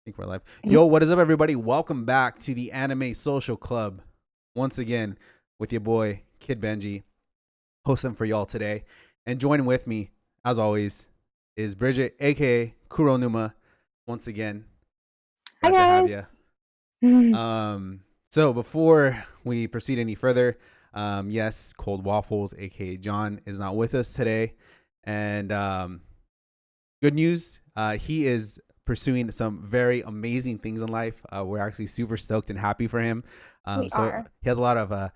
think we're live. Yo, what is up, everybody? Welcome back to the Anime Social Club. Once again, with your boy Kid Benji, hosting for y'all today, and joining with me, as always, is Bridget, aka Kuro Numa. Once again, glad to have you. So before we proceed any further, yes, Cold Waffles, aka John, is not with us today, and good news, he is pursuing some very amazing things in life. We're actually super stoked and happy for him. We so are. he has a lot of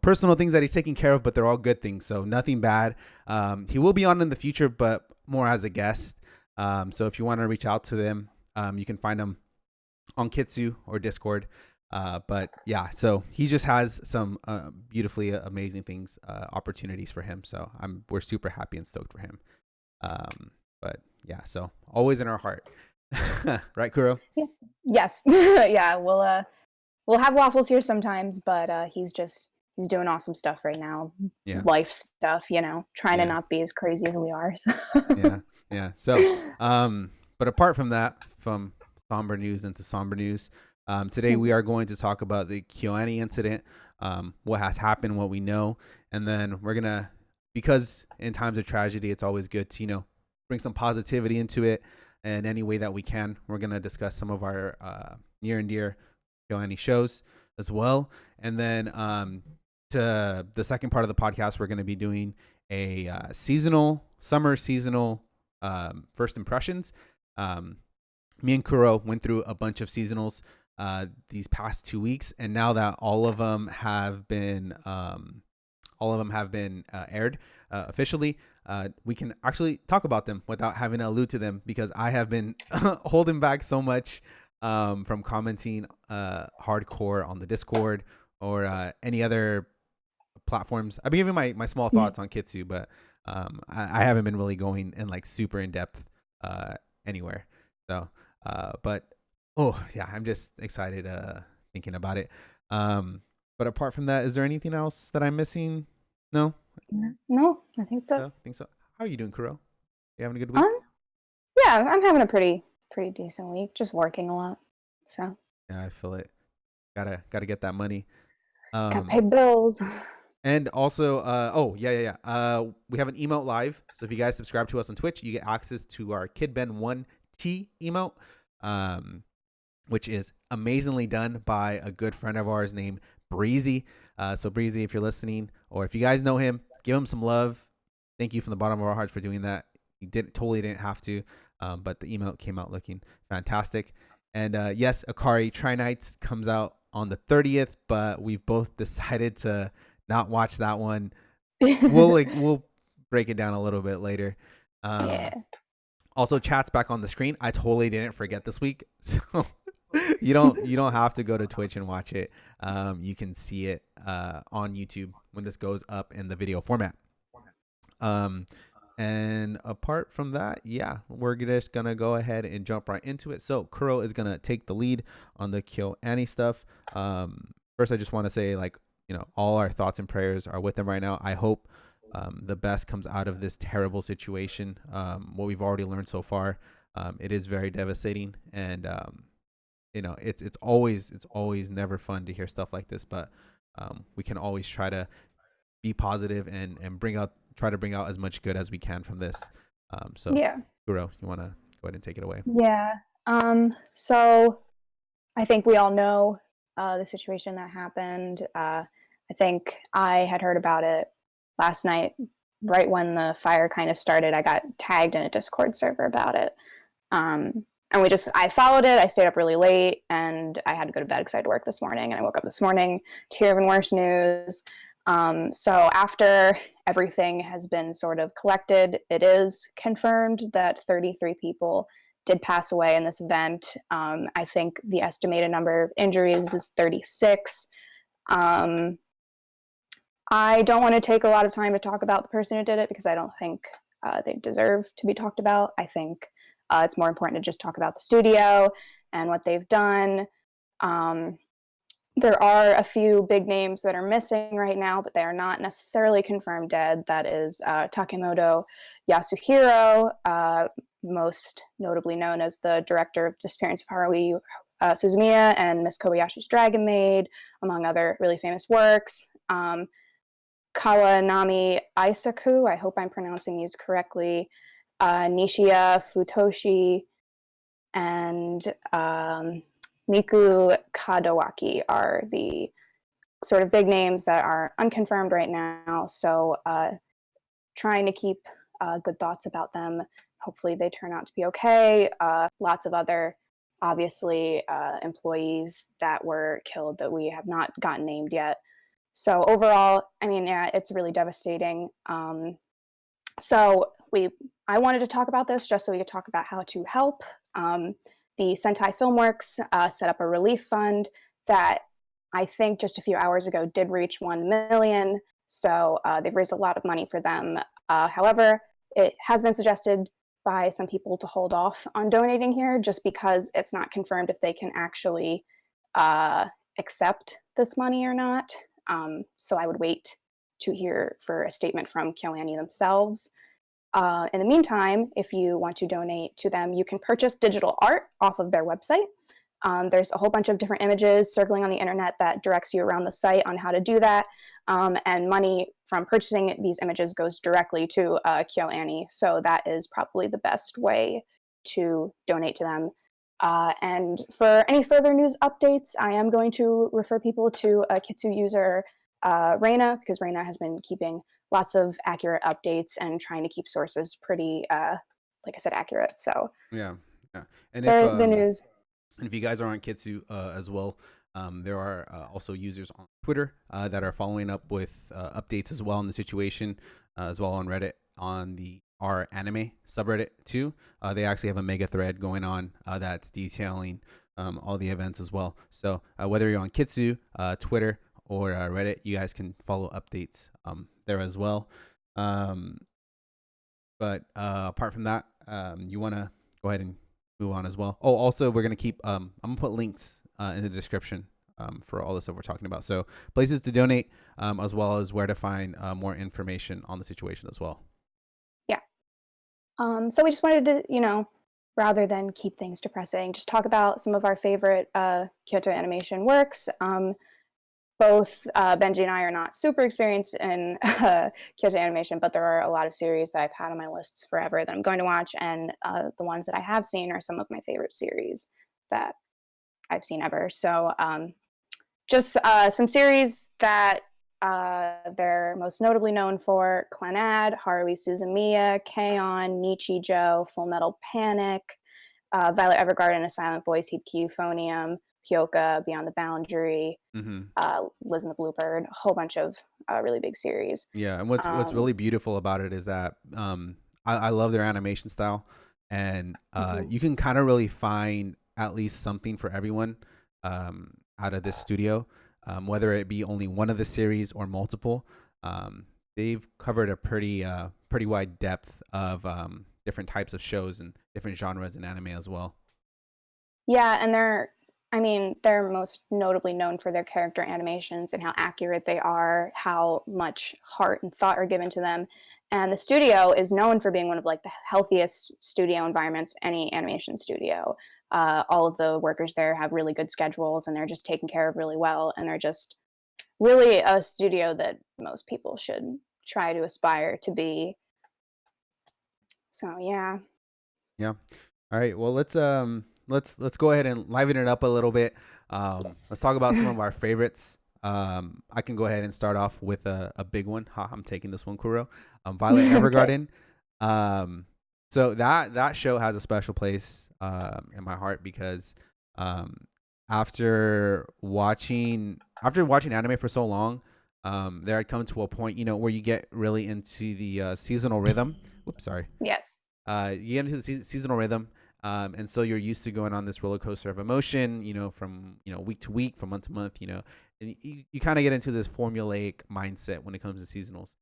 personal things that he's taking care of, but they're all good things, so nothing bad. He will be on in the future, but more as a guest. So if you want to reach out to them, you can find them on Kitsu or Discord. But yeah, so he just has some beautifully amazing things, opportunities for him. So we're super happy and stoked for him. But yeah, so always in our heart. Right, Kuro? Yeah. Yes. Yeah, we'll have waffles here sometimes, but he's doing awesome stuff right now. Yeah. Life stuff, trying to not be as crazy as we are. So. Yeah. So, but apart from that, from somber news into somber news, today we are going to talk about the KyoAni incident, what has happened, what we know, and then we're gonna, because in times of tragedy, it's always good to bring some positivity into it, and any way that we can. We're gonna discuss some of our near and dear KyoAni shows as well, and then to the second part of the podcast, we're gonna be doing a summer seasonal first impressions. Me and Kuro went through a bunch of seasonals these past 2 weeks, and now that all of them have been aired officially, we can actually talk about them without having to allude to them, because I have been holding back so much from commenting hardcore on the Discord or any other platforms. I've been giving my small thoughts on Kitsu, but I haven't been really going in like super in depth anywhere. So, but oh yeah, I'm just excited thinking about it. But apart from that, is there anything else that I'm missing? No. No, I think so. I think so. How are you doing, Kuro? You having a good week? Yeah, I'm having a pretty decent week. Just working a lot. So. Yeah, I feel it. Gotta get that money. Gotta pay bills. And also, we have an emote live. So if you guys subscribe to us on Twitch, you get access to our KidBen1T emote, which is amazingly done by a good friend of ours named Breezy. So Breezy, if you're listening, or if you guys know him, give him some love. Thank you from the bottom of our hearts for doing that. He totally didn't have to, but the emote came out looking fantastic. And yes, Akari Tri Nights comes out on the 30th, but we've both decided to not watch that one. We'll break it down a little bit later. Yeah. Also, chat's back on the screen. I totally didn't forget this week, so you don't have to go to Twitch and watch it. You can see it on YouTube when this goes up in the video format. And apart from that, yeah, we're just gonna go ahead and jump right into it. So Kuro is gonna take the lead on the KyoAni stuff. First, I just want to say, all our thoughts and prayers are with them right now. I hope the best comes out of this terrible situation. What we've already learned so far, it is very devastating, and it's always never fun to hear stuff like this. But we can always try to be positive and try to bring out as much good as we can from this. So yeah, Kuro, you want to go ahead and take it away? Yeah. So I think we all know the situation that happened. I think I had heard about it last night, right when the fire kind of started. I got tagged in a Discord server about it. And I followed it. I stayed up really late, and I had to go to bed because I had to work this morning. And I woke up this morning to hear even worse news. So after everything has been sort of collected, it is confirmed that 33 people did pass away in this event. I think the estimated number of injuries is 36. I don't want to take a lot of time to talk about the person who did it, because I don't think they deserve to be talked about. I think it's more important to just talk about the studio and what they've done. There are a few big names that are missing right now, but they are not necessarily confirmed dead. That is Takemoto Yasuhiro, most notably known as the director of Disappearance of Haruhi Suzumiya and Miss Kobayashi's Dragon Maid, among other really famous works. Kawanami Isaku, I hope I'm pronouncing these correctly, Nishiya Futoshi, and Miku Kadawaki are the sort of big names that are unconfirmed right now. So trying to keep good thoughts about them. Hopefully they turn out to be okay. Lots of other, obviously, employees that were killed that we have not gotten named yet. So overall, I mean, yeah, it's really devastating. So I wanted to talk about this just so we could talk about how to help. The Sentai Filmworks set up a relief fund that I think just a few hours ago did reach 1 million. So they've raised a lot of money for them. However, it has been suggested by some people to hold off on donating here just because it's not confirmed if they can actually accept this money or not. So I would wait to hear for a statement from KyoAni themselves. In the meantime, if you want to donate to them, you can purchase digital art off of their website. There's a whole bunch of different images circling on the internet that directs you around the site on how to do that. And money from purchasing these images goes directly to KyoAni. So that is probably the best way to donate to them. And for any further news updates, I am going to refer people to Kitsu user Reina, because Reina has been keeping lots of accurate updates and trying to keep sources pretty, like I said, accurate. So yeah. And the news. And if you guys are on Kitsu as well, there are also users on Twitter that are following up with updates as well on the situation, as well on Reddit on the R anime subreddit too. They actually have a mega thread going on that's detailing all the events as well. So whether you're on Kitsu, Twitter, or Reddit, you guys can follow updates there as well. But apart from that, you want to go ahead and move on as well. Oh, also, we're going to keep, I'm going to put links in the description for all the stuff we're talking about. So places to donate, as well as where to find more information on the situation as well. Yeah. So we just wanted to, rather than keep things depressing, just talk about some of our favorite Kyoto Animation works. Both Benji and I are not super experienced in Kyoto Animation, but there are a lot of series that I've had on my lists forever that I'm going to watch, and the ones that I have seen are some of my favorite series that I've seen ever. So just some series that they're most notably known for: Clannad, Haruhi Suzumiya, K-On!, Nichijou, Full Metal Panic, Violet Evergarden, A Silent Voice, Heap Euphonium, Hyoka, Beyond the Boundary, Liz and the Bluebird, a whole bunch of really big series. Yeah, and what's really beautiful about it is that I love their animation style, and you can kind of really find at least something for everyone out of this studio, whether it be only one of the series or multiple. They've covered a pretty wide depth of different types of shows and different genres in anime as well. Yeah, and they're most notably known for their character animations and how accurate they are, how much heart and thought are given to them. And the studio is known for being one of the healthiest studio environments of any animation studio. All of the workers there have really good schedules, and they're just taken care of really well. And they're just really a studio that most people should try to aspire to be. So yeah. Yeah. All right. Well, let's go ahead and liven it up a little bit. Yes. Let's talk about some of our favorites. I can go ahead and start off with a big one. I'm taking this one, Kuro. Violet Evergarden. So that show has a special place in my heart because after watching anime for so long, there had come to a point, where you get really into the seasonal rhythm. Oops, sorry. Yes. You get into the seasonal rhythm. And so you're used to going on this roller coaster of emotion, from week to week, from month to month, and you kind of get into this formulaic mindset when it comes to seasonals.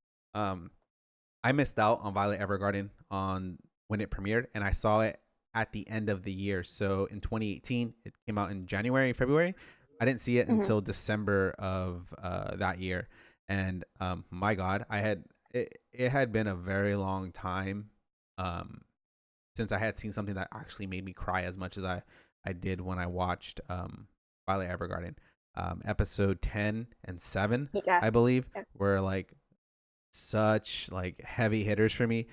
I missed out on Violet Evergarden on when it premiered, and I saw it at the end of the year. So in 2018, it came out in January, February. I didn't see it until December of that year, and my God, it had been a very long time since I had seen something that actually made me cry as much as I did when I watched Violet Evergarden. Episode 10 and 7, I Yes. believe, Yes. were like such like heavy hitters for me.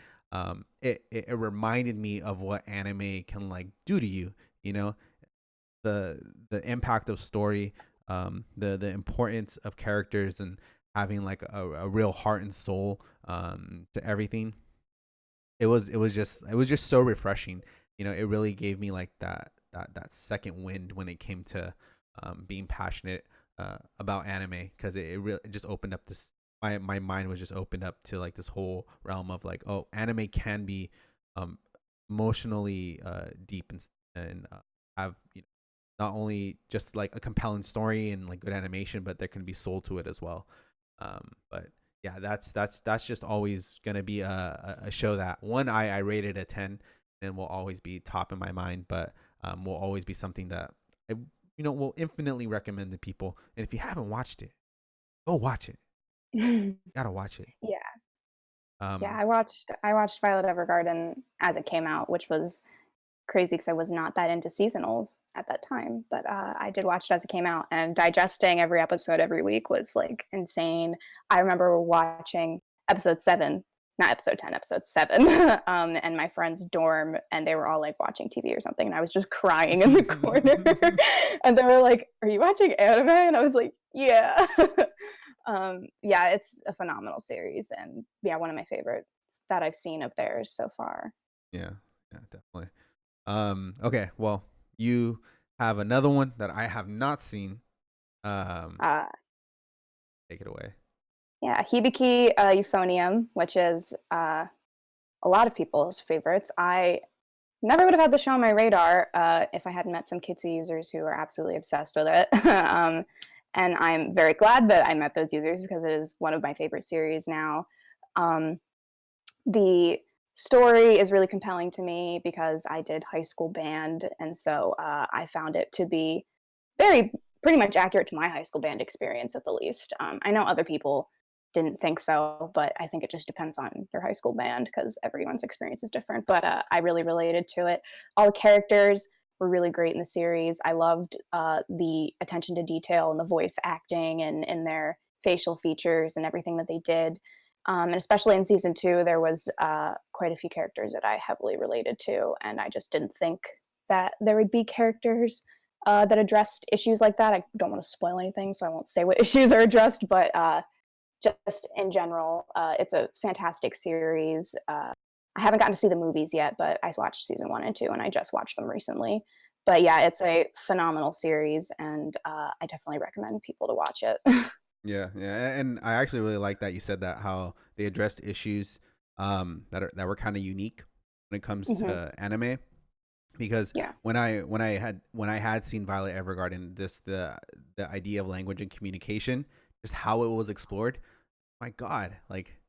It reminded me of what anime can like do to you. You know, the impact of story, the importance of characters, and having like a real heart and soul to everything. It was just so refreshing. You know, it really gave me like that second wind when it came to being passionate about anime, because it really it just opened up this my mind was just opened up to like this whole realm of like, oh, anime can be um emotionally deep and have, you know, not only just like a compelling story and like good animation, but there can be soul to it as well. But yeah, that's just always gonna be a show that one I rated a 10 and will always be top in my mind, but will always be something that I, will infinitely recommend to people. And if you haven't watched it, go watch it. Gotta watch it. Yeah. Yeah, Um, I watched Violet Evergarden as it came out, which was crazy because I was not that into seasonals at that time. But I did watch it as it came out, and digesting every episode every week was like insane. I remember watching episode 7, not episode 10, episode 7, in my friend's dorm, and they were all like watching TV or something, and I was just crying in the corner. And they were like, "Are you watching anime?" And I was like, "Yeah." Yeah, it's a phenomenal series, and yeah, one of my favorites that I've seen of theirs so far. yeah, yeah, definitely. Okay, well, you have another one that I have not seen. Um, Uh, Take it away. yeah, Hibiki Euphonium, which is a lot of people's favorites. I never would have had the show on my radar if I hadn't met some Kitsu users who are absolutely obsessed with it. And I'm very glad that I met those users because it is one of my favorite series now. Um, the story is really compelling to me because I did high school band, and so I found it to be very pretty much accurate to my high school band experience at the least. I know other people didn't think so, but I think it just depends on your high school band because everyone's experience is different. But I really related to it. All the characters were really great in the series. I loved the attention to detail and the voice acting and their facial features and everything that they did. And especially in season 2, there was quite a few characters that I heavily related to, and I just didn't think that there would be characters that addressed issues like that. I don't want to spoil anything, so I won't say what issues are addressed, but just in general, it's a fantastic series. I haven't gotten to see the movies yet, but I watched season 1 and 2, and I just watched them recently. But yeah, it's a phenomenal series, and I definitely recommend people to watch it. Yeah, yeah, and I actually really like that you said that, how they addressed issues that were kind of unique when it comes Hmm. to anime, because Yeah. when I had seen Violet Evergarden, just the idea of language and communication, just how it was explored. My God, like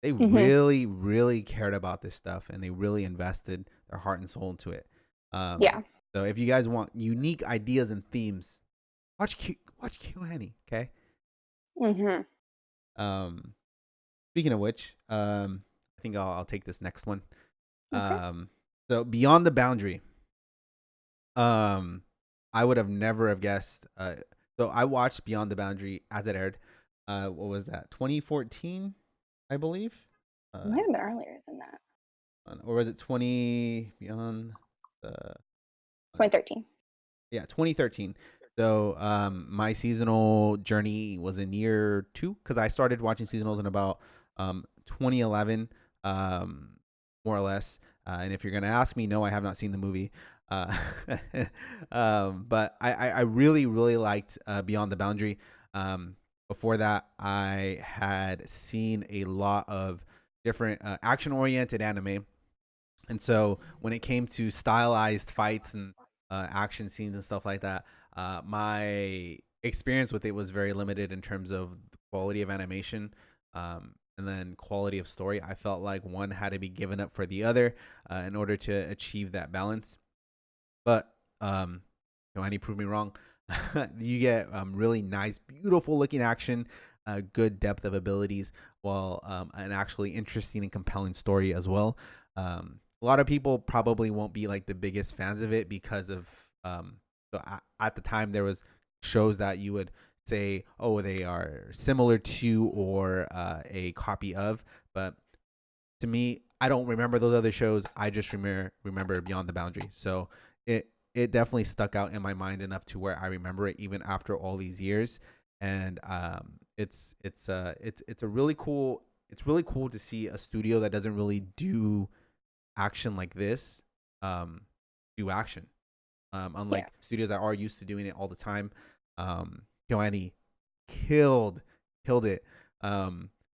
they Hmm. really cared about this stuff, and they really invested their heart and soul into it. Um, Yeah. so if you guys want unique ideas and themes, watch KyoAni, okay? Hmm. Um, Speaking of which, I think I'll take this next one. Okay. Um, so Beyond the Boundary. Um, I would have never have guessed. So I watched Beyond the Boundary as it aired. What was that? 2014, I believe. It Uh, might have been earlier than that. or was it 20 Beyond the? 2013. Yeah, 2013. So my seasonal journey was in year 2, because I started watching seasonals in about 2011, more or less. And if you're gonna ask me, no, I have not seen the movie. Uh, but I really liked Beyond the Boundary. Um, Before that, I had seen a lot of different action oriented anime, and so when it came to stylized fights and action scenes and stuff like that, my experience with it was very limited in terms of the quality of animation, and then quality of story. I felt like one had to be given up for the other in order to achieve that balance. But Joanny proved me wrong. You get really nice, beautiful looking action, good depth of abilities, while an actually interesting and compelling story as well. a lot of people probably won't be like the biggest fans of it because of so at the time there was shows that you would say, oh, they are similar to or a copy of, but to me, I don't remember those other shows. I just remember Beyond the Boundary. So it definitely stuck out in my mind enough to where I remember it even after all these years. And it's a really cool, it's really cool to see a studio that doesn't really do action like this do action. Yeah. Unlike studios that are used to doing it all the time. KyoAni killed it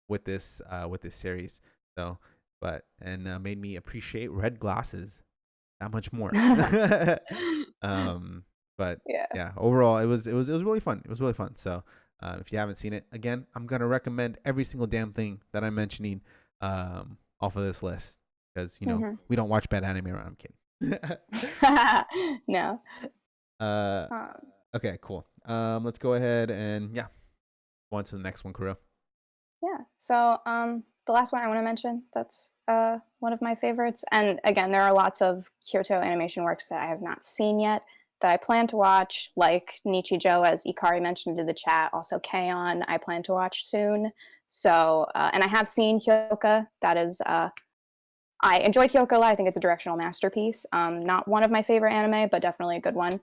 with this series. So, but and made me appreciate red glasses that much more. um, but Yeah. yeah, overall it was really fun. It was really fun. So, if you haven't seen it, again, I'm gonna recommend every single damn thing that I'm mentioning off of this list because we don't watch bad anime around. I'm kidding. No. uh, Um, okay, cool. Let's go ahead and go on to the next one, Kuro. yeah. So the last one I want to mention that's one of my favorites, and again, there are lots of Kyoto animation works that I have not seen yet that I plan to watch, like Nichijou, as Ikari mentioned in the chat. Also, K-On! I plan to watch soon. So, and I have seen Kyoka. That is, I enjoy Kyoka a lot. I think it's a directional masterpiece. Not one of my favorite anime, but definitely a good one.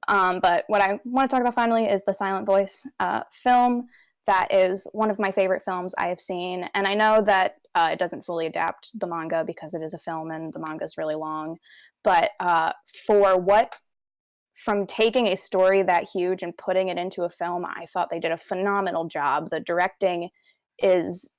But what I want to talk about finally is the Silent Voice film. That is one of my favorite films I have seen. And I know that it doesn't fully adapt the manga because it is a film and the manga is really long. But for what, from taking a story that huge and putting it into a film, I thought they did a phenomenal job. The directing is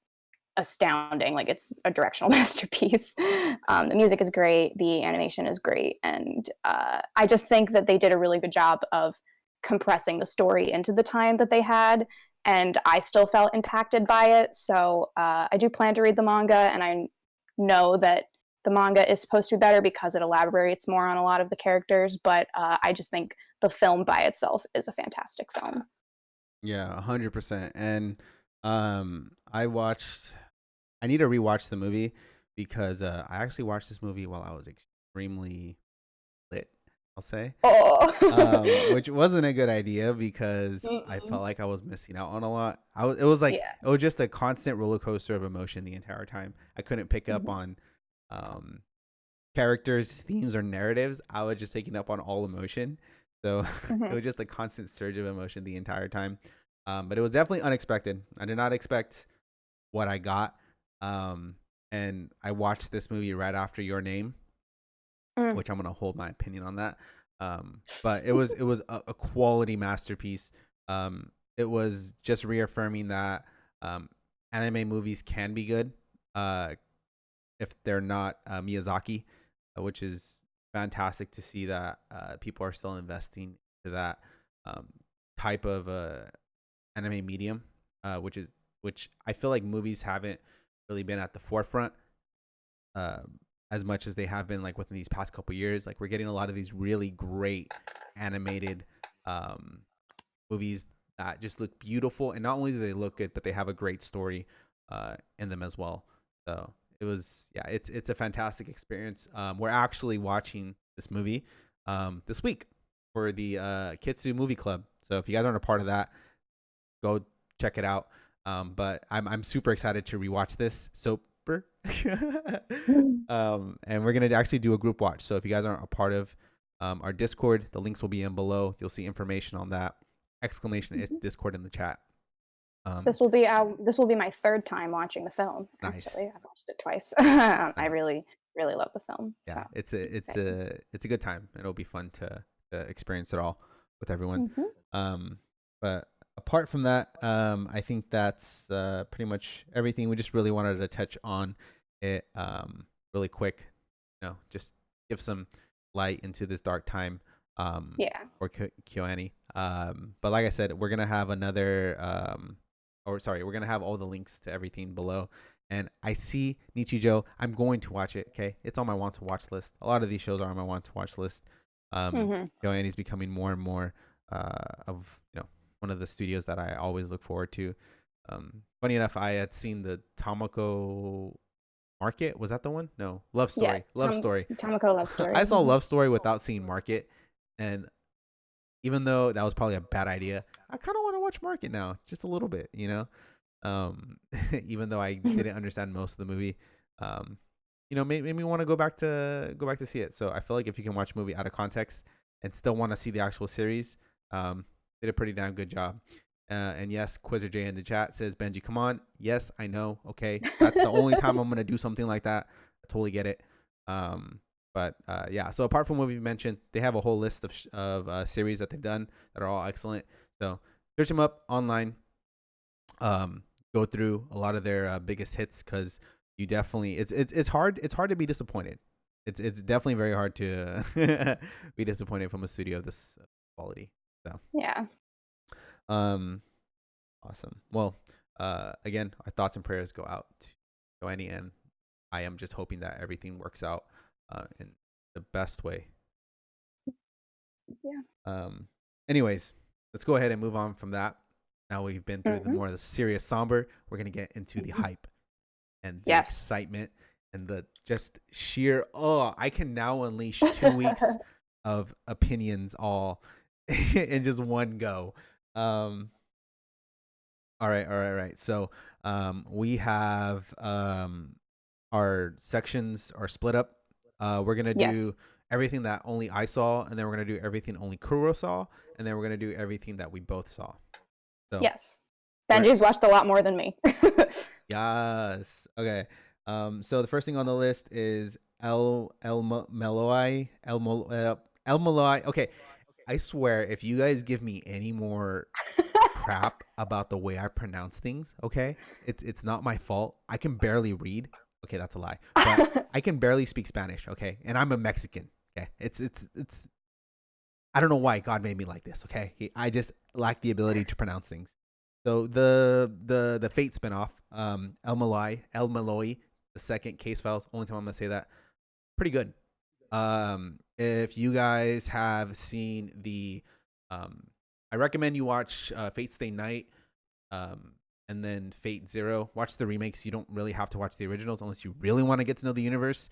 astounding. Like, it's a directional masterpiece. The music is great, the animation is great, and I just think that they did a really good job of compressing the story into the time that they had, and I still felt impacted by it. So I do plan to read the manga, and I know that the manga is supposed to be better because it elaborates more on a lot of the characters, but I just think the film by itself is a fantastic film. Yeah, 100%. And I need to rewatch the movie because I actually watched this movie while I was extremely lit, I'll say. Oh. Which wasn't a good idea because I Mm-mm. felt like I was missing out on a lot. It was like Yeah. it was just a constant roller coaster of emotion the entire time. I couldn't pick up Mhm. on um characters, themes, or narratives. I was just picking up on all emotion. So it Mhm. was just a constant surge of emotion the entire time. But it was definitely unexpected. I did not expect what I got. Um, and I watched this movie right after Your Name, Mm. which I'm gonna hold my opinion on that. But it was a quality masterpiece. It was just reaffirming that um, anime movies can be good if they're not Miyazaki, which is fantastic to see that people are still investing into that um, type of anime medium, which I feel like movies haven't really been at the forefront uh, as much as they have been like within these past couple years. Like we're getting a lot of these really great animated um, movies that just look beautiful, and not only do they look good, but they have a great story in them as well. So it's a fantastic experience. We're actually watching this movie this week for the Kitsu Movie Club. So if you guys aren't a part of that, go check it out. But I'm super excited to rewatch this. Super. And we're gonna actually do a group watch. So if you guys aren't a part of our Discord, the links will be in below. You'll see information on that. Exclamation is Discord in the chat. Um, This will be my third time watching the film. nice, Actually, I've watched it twice. I nice. really love the film. So Yeah, exciting. it's a good time. It'll be fun to experience it all with everyone. Hmm. But apart from that, I think that's pretty much everything. We just really wanted to touch on it really quick. Just give some light into this dark time Yeah. for KyoAni. But like I said, we're gonna have another we're gonna have all the links to everything below. And I see Nichijou. I'm going to watch it. Okay, it's on my want to watch list. A lot of these shows are on my want to watch list. Hmm. KyoAni's becoming more and more of one of the studios that I always look forward to. Funny enough, I had seen the Tomoko Market, was that the one? No, Love Yeah, Story. Love Story. Tomoko Love Story. I saw Love Story without seeing Market, and even though that was probably a bad idea, I kind of want to watch Market now, just a little bit, you know. Even though I didn't understand most of the movie, um, you know, made me want to go back to see it. So I feel like if you can watch a movie out of context and still want to see the actual series, did a pretty damn good job. And yes, Quizzer J in the chat says, Benji, come on. Yes, I know. Okay, that's the only time I'm gonna do something like that. I totally get it. But yeah. So apart from what we mentioned, they have a whole list of series that they've done that are all excellent. So search them up online. Go through a lot of their biggest hits, because you definitely it's hard to be disappointed. It's definitely very hard to be disappointed from a studio of this quality. So Yeah. Awesome. Well, again, our thoughts and prayers go out to KyoAni, and I am just hoping that everything works out in the best way. Yeah. Anyways, let's go ahead and move on from that. Now we've been through the Mm-hmm. more of the serious, somber. We're gonna get into the hype and the Yes. excitement and the just sheer. Oh, I can now unleash 2 weeks of opinions all in just one go. All right. So, we have our sections are split up. We're gonna Yes. do everything that only I saw, and then we're gonna do everything only Kuro saw, and then we're gonna do everything that we both saw. So, Yes. we're- Benji's watched a lot more than me. yes. Okay. So the first thing on the list is El-Melloi. El-Melloi. Okay. I swear, if you guys give me any more crap about the way I pronounce things, okay? It's not my fault. I can barely read. Okay, that's a lie. But I can barely speak Spanish, okay? And I'm a Mexican. Okay. It's I don't know why God made me like this, okay? I just lack the ability to pronounce things. So the Fate spinoff, El-Melloi, the second case files, only time I'm gonna say that. Pretty good. If you guys have seen I recommend you watch Fate Stay Night, and then Fate Zero. Watch the remakes. You don't really have to watch the originals unless you really want to get to know the universe.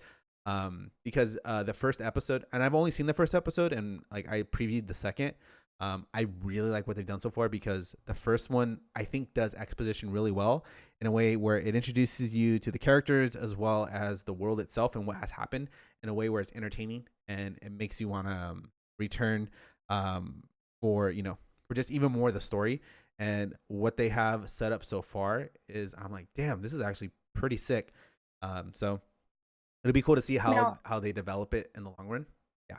Because the first episode, and I've only seen the first episode, and like I previewed the second. I really like what they've done so far, because the first one I think does exposition really well in a way where it introduces you to the characters as well as the world itself and what has happened in a way where it's entertaining, and it makes you want to return for for just even more of the story. And what they have set up so far is, I'm like, damn, this is actually pretty sick. So it'll be cool to see Now, how they develop it in the long run. Yeah.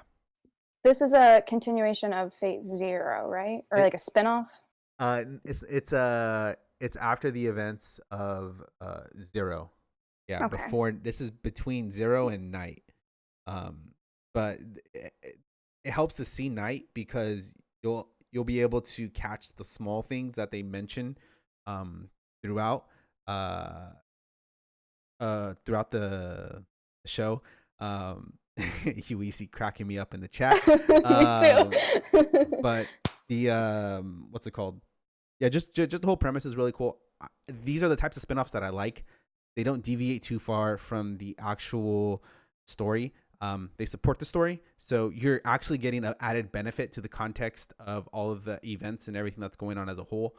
this is a continuation of Fate Zero, right? Or It, like a spin-off? it's after the events of Zero. Yeah, Okay. before, this is between Zero and Night. But it helps to see Night, because you'll be able to catch the small things that they mention throughout throughout the show. UEC cracking me up in the chat. Me too. But the what's it called? Yeah, just the whole premise is really cool. These are the types of spinoffs that I like. They don't deviate too far from the actual story. They support the story, so you're actually getting an added benefit to the context of all of the events and everything that's going on as a whole.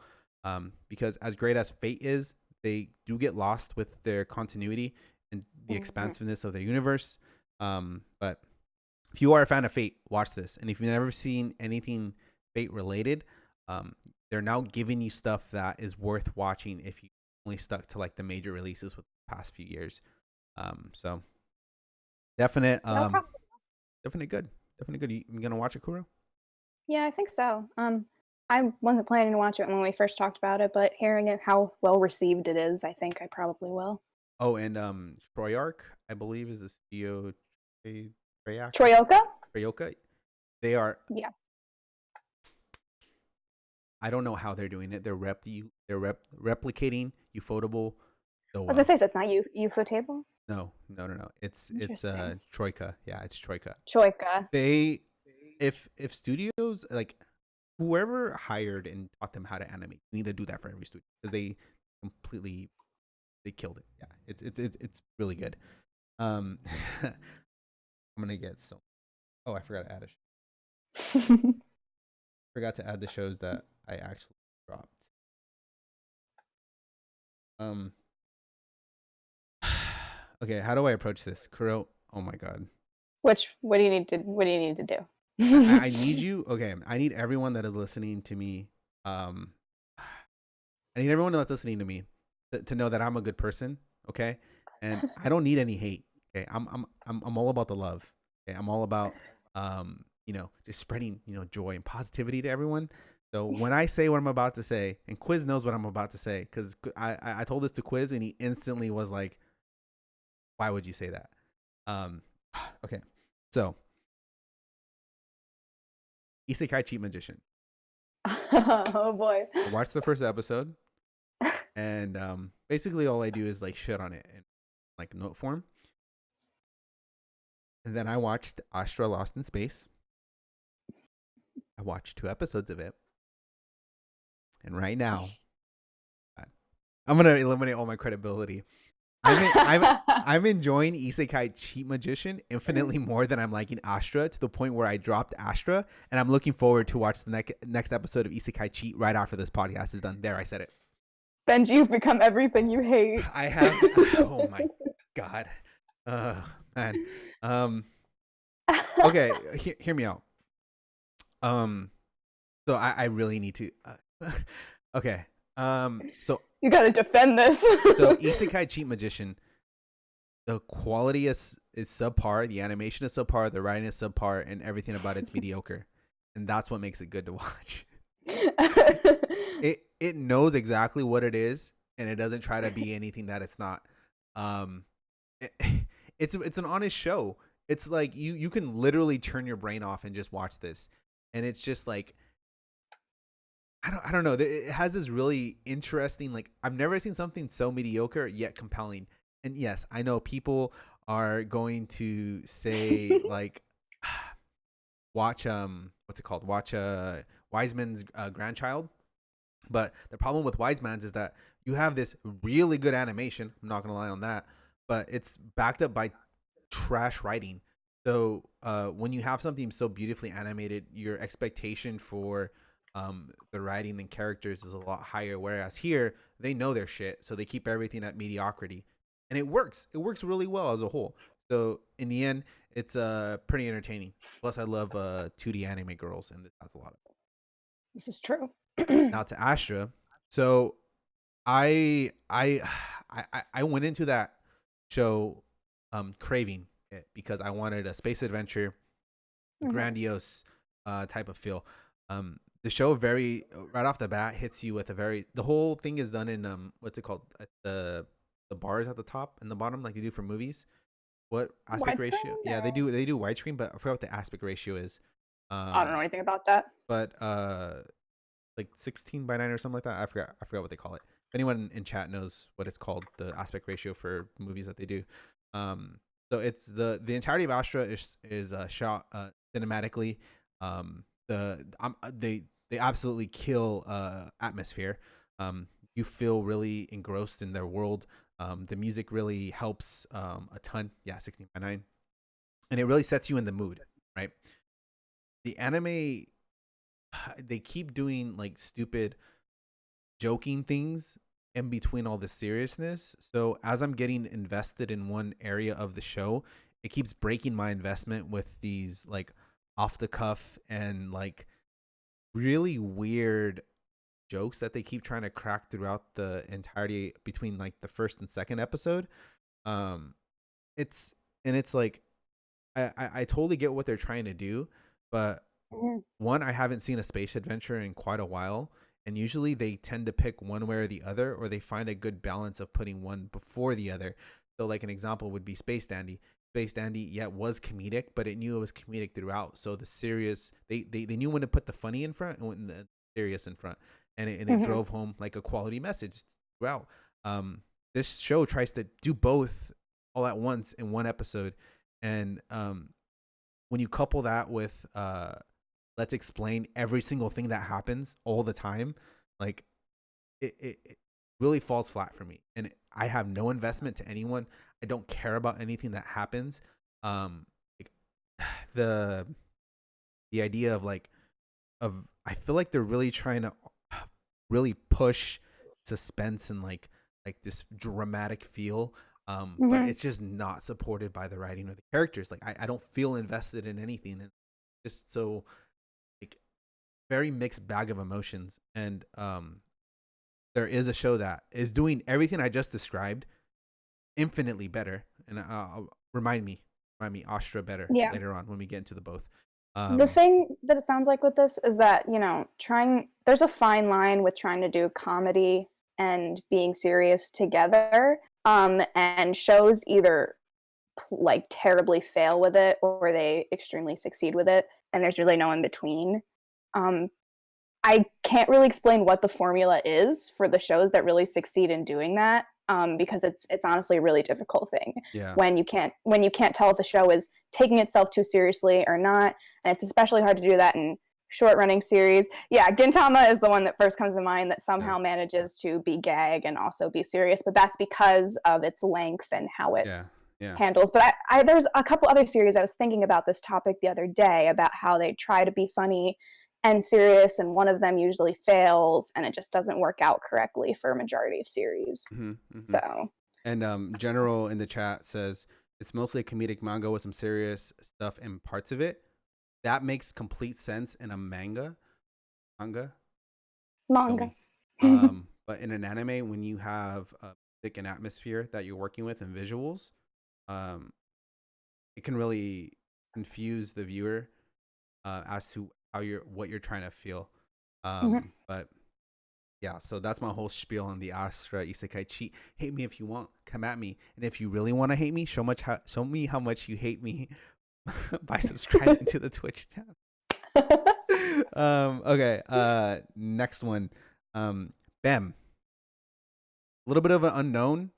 Because as great as Fate is, they do get lost with their continuity and the expansiveness of their universe. But if you are a fan of Fate, watch this. And if you've never seen anything Fate related, they're now giving you stuff that is worth watching if you only stuck to like the major releases with the past few years. So definite, definitely good. Definitely good. You gonna watch it, Kuro? Yeah, I think so. I wasn't planning to watch it when we first talked about it, but hearing it how well received it is, I think I probably will. Oh, and Troyarch, I believe, is the studio. Troyarch. Troyoka? Troyoka. They are. Yeah. I don't know how they're doing it. They're replicating Ufotable so I was well. gonna say, so it's not Ufotable? No. It's Interesting. Troika. Yeah, it's Troika. Troika. They if studios, like whoever hired and taught them how to animate, need to do that for every studio, because they completely they killed it. Yeah, it's really good. I'm gonna get so. Oh, I forgot to add forgot to add the shows that I actually dropped. Um. Okay, how do I approach this, Kuro? Oh my god. What do you need to do? I need you. Okay, I need everyone that is listening to me. Um, I need everyone that's listening to me to know that I'm a good person. Okay, and I don't need any hate. Okay, I'm all about the love. Okay, I'm all about just spreading joy and positivity to everyone. So when I say what I'm about to say, and Quiz knows what I'm about to say, because I told this to Quiz and he instantly was like, "Why would you say that?" Um, okay, so Isekai Cheat Magician. Oh boy. I watched the first episode, and basically all I do is like shit on it in like note form. And then I watched Astra Lost in Space. I watched 2 episodes of it, and right now I'm gonna eliminate all my credibility. I'm enjoying Isekai Cheat Magician infinitely more than I'm liking Astra, to the point where I dropped Astra, and I'm looking forward to watch the next episode of Isekai Cheat right after this podcast is done. There, I said it. Benji, you've become everything you hate. I have. Oh my god, man. Okay, hear me out. So I really need to. Okay. So You gotta defend this. so Isekai Cheat Magician, the quality is subpar, the animation is subpar, the writing is subpar, and everything about it's mediocre, and that's what makes it good to watch. It knows exactly what it is, and it doesn't try to be anything that it's not. It, it's an honest show. It's like you can literally turn your brain off and just watch this, and it's just like I don't know. It has this really interesting, like, I've never seen something so mediocre yet compelling. And yes, I know people are going to say like, watch what's it called? Watch Wiseman's Grandchild. But the problem with Wiseman's is that you have this really good animation. I'm not gonna lie on that, but it's backed up by trash writing. So when you have something so beautifully animated, your expectation for the writing and characters is a lot higher. Whereas here, they know their shit, so they keep everything at mediocrity, and it works. It works really well as a whole. So in the end, it's pretty entertaining. Plus, I love 2D anime girls, and this has a lot of. This is true. Now to Astra. So I I I went into that show craving it because I wanted a space adventure, grandiose type of feel. The show very right off the bat hits you with a very, the whole thing is done in what's it called, at the bars at the top and the bottom, like they do for movies. What aspect ratio? Yeah, they do widescreen, but I forgot what the aspect ratio is. I don't know anything about that. But like 16:9 or something like that. I forgot what they call it. If anyone in chat knows what it's called, the aspect ratio for movies that they do. So it's the entirety of Astra is shot cinematically. They absolutely kill atmosphere. You feel really engrossed in their world. The music really helps a ton. Yeah, 16:9, and it really sets you in the mood, right? The anime, they keep doing like stupid joking things in between all the seriousness. So as I'm getting invested in one area of the show, it keeps breaking my investment with these like off the cuff and like really weird jokes that they keep trying to crack throughout the entirety between like the first and second episode. It's like I totally get what they're trying to do, but one, I haven't seen a space adventure in quite a while, and usually they tend to pick one way or the other, or they find a good balance of putting one before the other. So like an example would be Space Dandy. Space Dandy, yeah, was comedic, but it knew it was comedic throughout. So the serious, they knew when to put the funny in front and when the serious in front, and it drove home like a quality message throughout. This show tries to do both all at once in one episode, and when you couple that with let's explain every single thing that happens all the time, like really falls flat for me, and I have no investment to anyone. I don't care about anything that happens. Like, the idea of like of I feel like they're really trying to really push suspense and like this dramatic feel, but Hmm. it's just not supported by the writing or the characters. Like I don't feel invested in anything, and just so like very mixed bag of emotions. And there is a show that is doing everything I just described infinitely better, and remind me Astra better Yeah. later on when we get into the both. The um thing that it sounds like with this is that, trying there's a fine line with trying to do comedy and being serious together. And shows either like terribly fail with it or they extremely succeed with it, and there's really no in between. Um, I can't really explain what the formula is for the shows that really succeed in doing that, because it's honestly a really difficult thing yeah. when you can't tell if a show is taking itself too seriously or not, and it's especially hard to do that in short running series. Yeah, Gintama is the one that first comes to mind that Yeah. somehow manages to be gag and also be serious, but that's because of its length and how it Yeah. Yeah. handles. But there's a couple other series I was thinking about this topic the other day about how they try to be funny and serious, and one of them usually fails, and it just doesn't work out correctly for a majority of series. Mm-hmm. So, And General in the chat says it's mostly a comedic manga with some serious stuff in parts of it. That makes complete sense in a manga. manga. So, but in an anime, when you have a thick and atmosphere that you're working with and visuals, um, it can really confuse the viewer as to what you're trying to feel. Mhm. But yeah, so that's my whole spiel on the Astra Isekai cheat. Hate me if you want, come at me, and if you really want to hate me, show me how much you hate me by subscribing to the Twitch channel. Okay. Next one. Bem. A little bit of an unknown.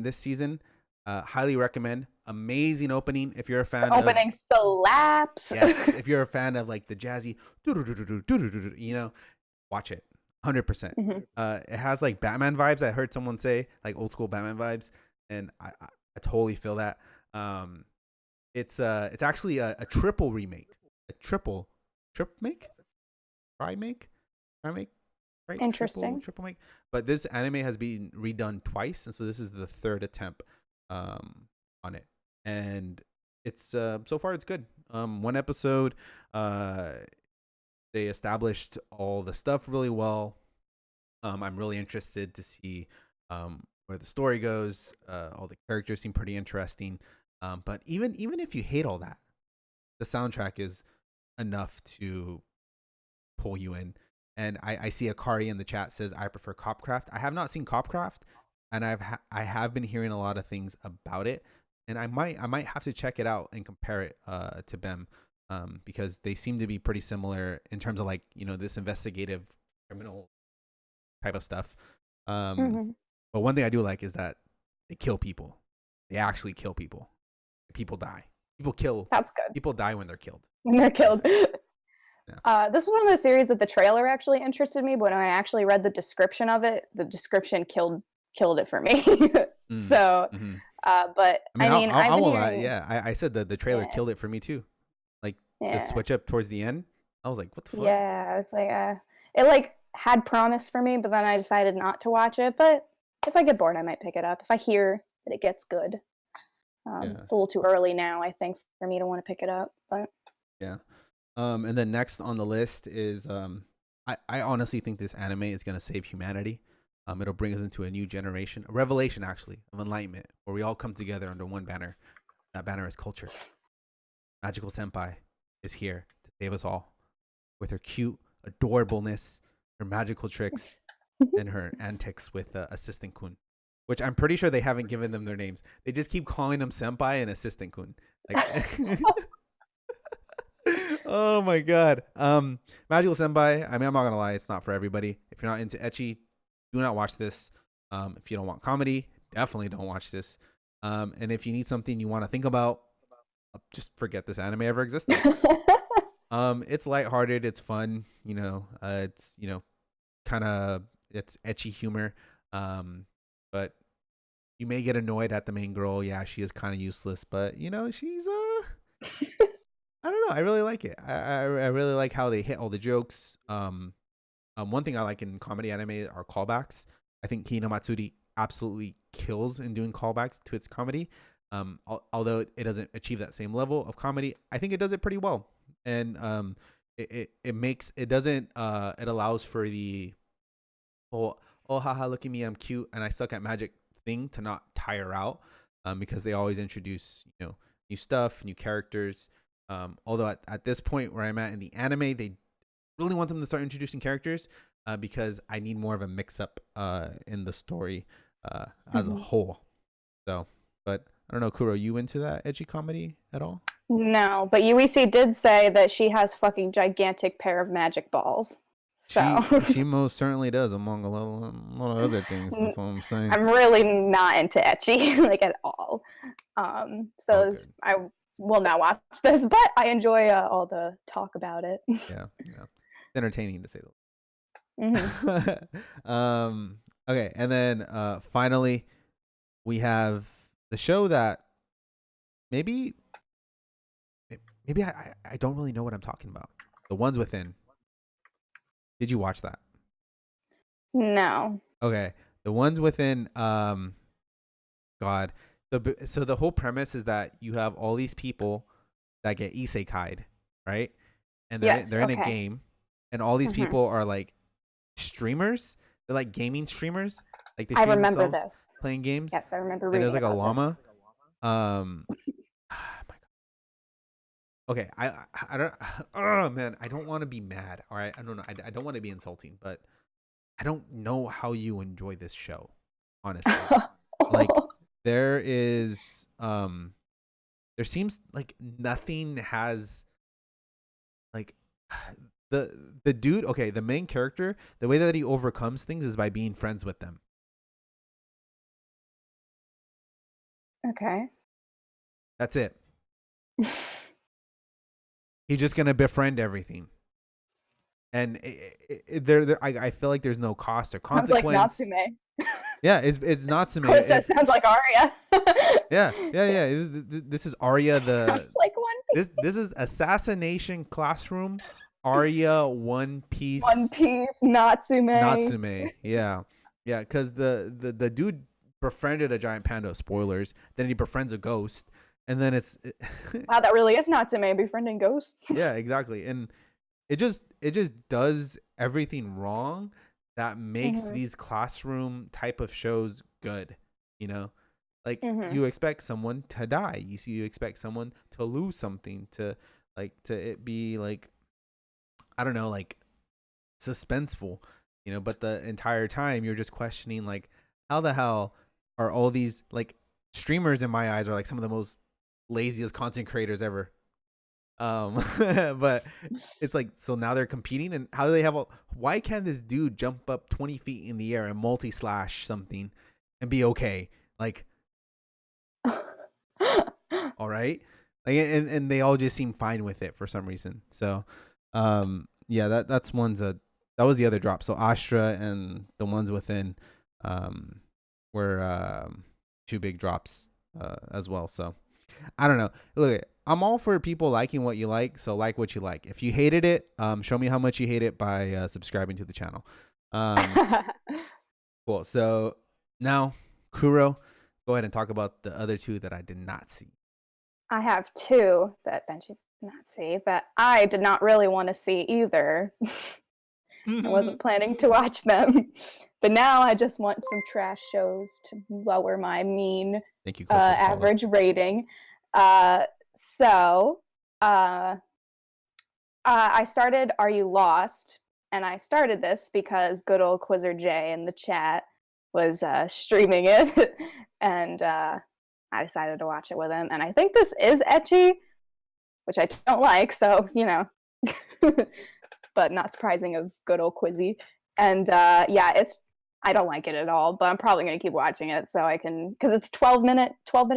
This season. Highly recommend. Amazing opening. If you're a fan of Opening slaps. yes, if you're a fan of like the jazzy, watch it. 100%. Mhm. It has like Batman vibes. I heard someone say like old school Batman vibes, and I totally feel that. It's actually a triple remake, a trip make, try make, right? Interesting. Triple make. But this anime has been redone twice, and so this is the third attempt on it, and it's so far it's good. One episode, they established all the stuff really well. I'm really interested to see where the story goes. All the characters seem pretty interesting. But even if you hate all that, the soundtrack is enough to pull you in. And I see Akari in the chat says I prefer Copcraft. I have not seen Copcraft, and I have been hearing a lot of things about it, and I might have to check it out and compare it to Bem, because they seem to be pretty similar in terms of like this investigative criminal type of stuff. Um, Hmm. but one thing I do like is that they kill people. They actually kill people. People die. That's good. People die when they're killed. When they're killed. Yeah. This is one of those series that the trailer actually interested me, but when I actually read the description of it, the description killed it for me. Mm. So, Mm-hmm. but I mean, I mean, I've I been won't lie. hearing, Yeah, I said that the trailer yeah, killed it for me too. Like the yeah, switch up towards the end, I was like, what the fuck? yeah. I was like, it like had promise for me, but then I decided not to watch it. But if I get bored, I might pick it up. If I hear that it gets good, Yeah, it's a little too early now, I think, for me to want to pick it up. But yeah. And then next on the list is I honestly think this anime is gonna save humanity. It'll bring us into a new generation, a revelation actually of enlightenment, where we all come together under one banner. That banner is culture. Magical Senpai is here to save us all with her cute adorableness, her magical tricks, and her antics with Assistant Kun, which I'm pretty sure they haven't given them their names. They just keep calling them Senpai and Assistant Kun. Like, oh my god. Magical Senpai. I mean, I'm not gonna lie, it's not for everybody. If you're not into ecchi, do not watch this. If you don't want comedy, definitely don't watch this. And if you need something you want to think about, just forget this anime ever existed. It's lighthearted, it's fun, it's kind of it's ecchi humor. But you may get annoyed at the main girl. Yeah, she is kind of useless, but she's I don't know. I really like it. I really like how they hit all the jokes. One thing I like in comedy anime are callbacks. I think Kino Matsuri absolutely kills in doing callbacks to its comedy. Although it doesn't achieve that same level of comedy, I think it does it pretty well. And it allows for the oh haha, look at me, I'm cute and I suck at magic thing to not tire out, because they always introduce new stuff, new characters. Although at this point where I'm at in the anime, they really want them to start introducing characters, because I need more of a mix up in the story as a whole. So, but I don't know, Kuro, you into that edgy comedy at all? No, but UEC did say that she has fucking gigantic pair of magic balls. So she most certainly does, among a lot of other things. That's what I'm saying. I'm really not into ecchi like at all. I will not watch this, but I enjoy all the talk about it. Yeah, it's entertaining to say the least. Okay, and then finally we have the show that maybe I don't really know what I'm talking about. The Ones Within. Did you watch that? No. Okay. The Ones Within, God. So the whole premise is that you have all these people that get isekai'd, right? And they're in a game, and all these people are like streamers. They're like gaming streamers. Like they stream I remember themselves this. playing games. Yes, I remember And reading there's like a about llama. this. My God. Okay, I don't. Oh man, I don't want to be mad. All right, I don't know. I don't want to be insulting, but I don't know how you enjoy this show, honestly. Like there seems like nothing has like the dude. Okay, the main character, the way that he overcomes things is by being friends with them. Okay. That's it. He's just gonna befriend everything, and I feel like there's no cost or consequence. Sounds like Natsume. Yeah, it's Natsume. Sounds like Arya. Yeah. This is Arya. Sounds like One Piece. This is Assassination Classroom. Arya, One Piece. Natsume. Yeah, because the dude befriended a giant panda. Spoilers. Then he befriends a ghost. And then wow, that really is Natsume befriending ghosts. Yeah, exactly. And it just does everything wrong that makes these classroom type of shows good. Like you expect someone to die. You expect someone to lose something, to it be like, I don't know, like suspenseful, but the entire time you're just questioning like, how the hell are all these like streamers, in my eyes, are like some of the most laziest content creators ever. But it's like, so now they're competing, and how do they have why can't this dude jump up 20 feet in the air and multi-slash something and be okay? Like, all right. Like, and they all just seem fine with it for some reason. So, yeah, that was the other drop. So Astra and the Ones Within, were two big drops, as well. So, I don't know. Look, I'm all for people liking what you like, so like what you like. If you hated it, show me how much you hate it by subscribing to the channel. Cool. So now, Kuro, go ahead and talk about the other two that I did not see. I have two that Benji did not see that I did not really want to see either. I wasn't planning to watch them. But now I just want some trash shows to lower my mean average rating. So I started Are You Lost? And I started this because good old Quizzer J in the chat was streaming it. And I decided to watch it with him. And I think this is ecchi, which I don't like. So, but not surprising of good old Quizzy. And yeah, I don't like it at all, but I'm probably going to keep watching it so I can, because it's 12-minute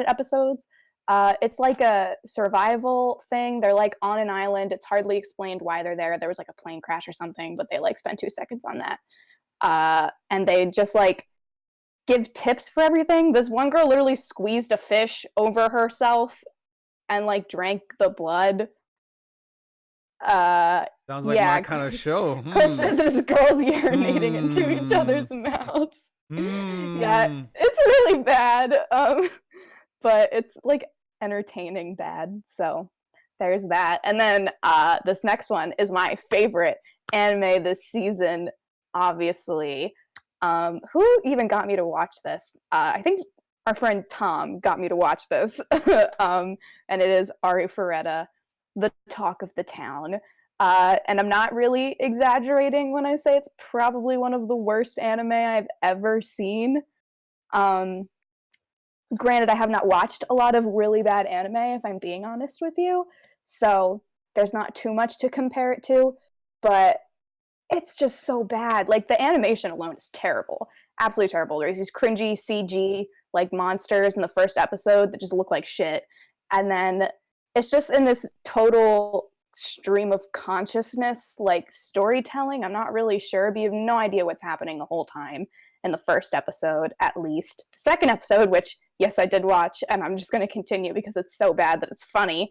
episodes. It's like a survival thing. They're like on an island. It's hardly explained why they're there. There was like a plane crash or something, but they like spent 2 seconds on that. And they just like give tips for everything. This one girl literally squeezed a fish over herself and like drank the blood. Sounds like my kind of show. Chris says there's girls urinating into each other's mouths. Yeah, it's really bad. But it's like entertaining bad. So there's that. And then this next one is my favorite anime this season, obviously. Who even got me to watch this? I think our friend Tom got me to watch this. And it is Arifrueta, the talk of the town. And I'm not really exaggerating when I say it's probably one of the worst anime I've ever seen. Granted, I have not watched a lot of really bad anime, if I'm being honest with you, so there's not too much to compare it to, but it's just so bad. Like, the animation alone is terrible. Absolutely terrible. There's these cringy CG, like, monsters in the first episode that just look like shit, and then it's just in this total stream of consciousness, like, storytelling. I'm not really sure, but you have no idea what's happening the whole time in the first episode, at least. The second episode, which, yes, I did watch, and I'm just going to continue because it's so bad that it's funny.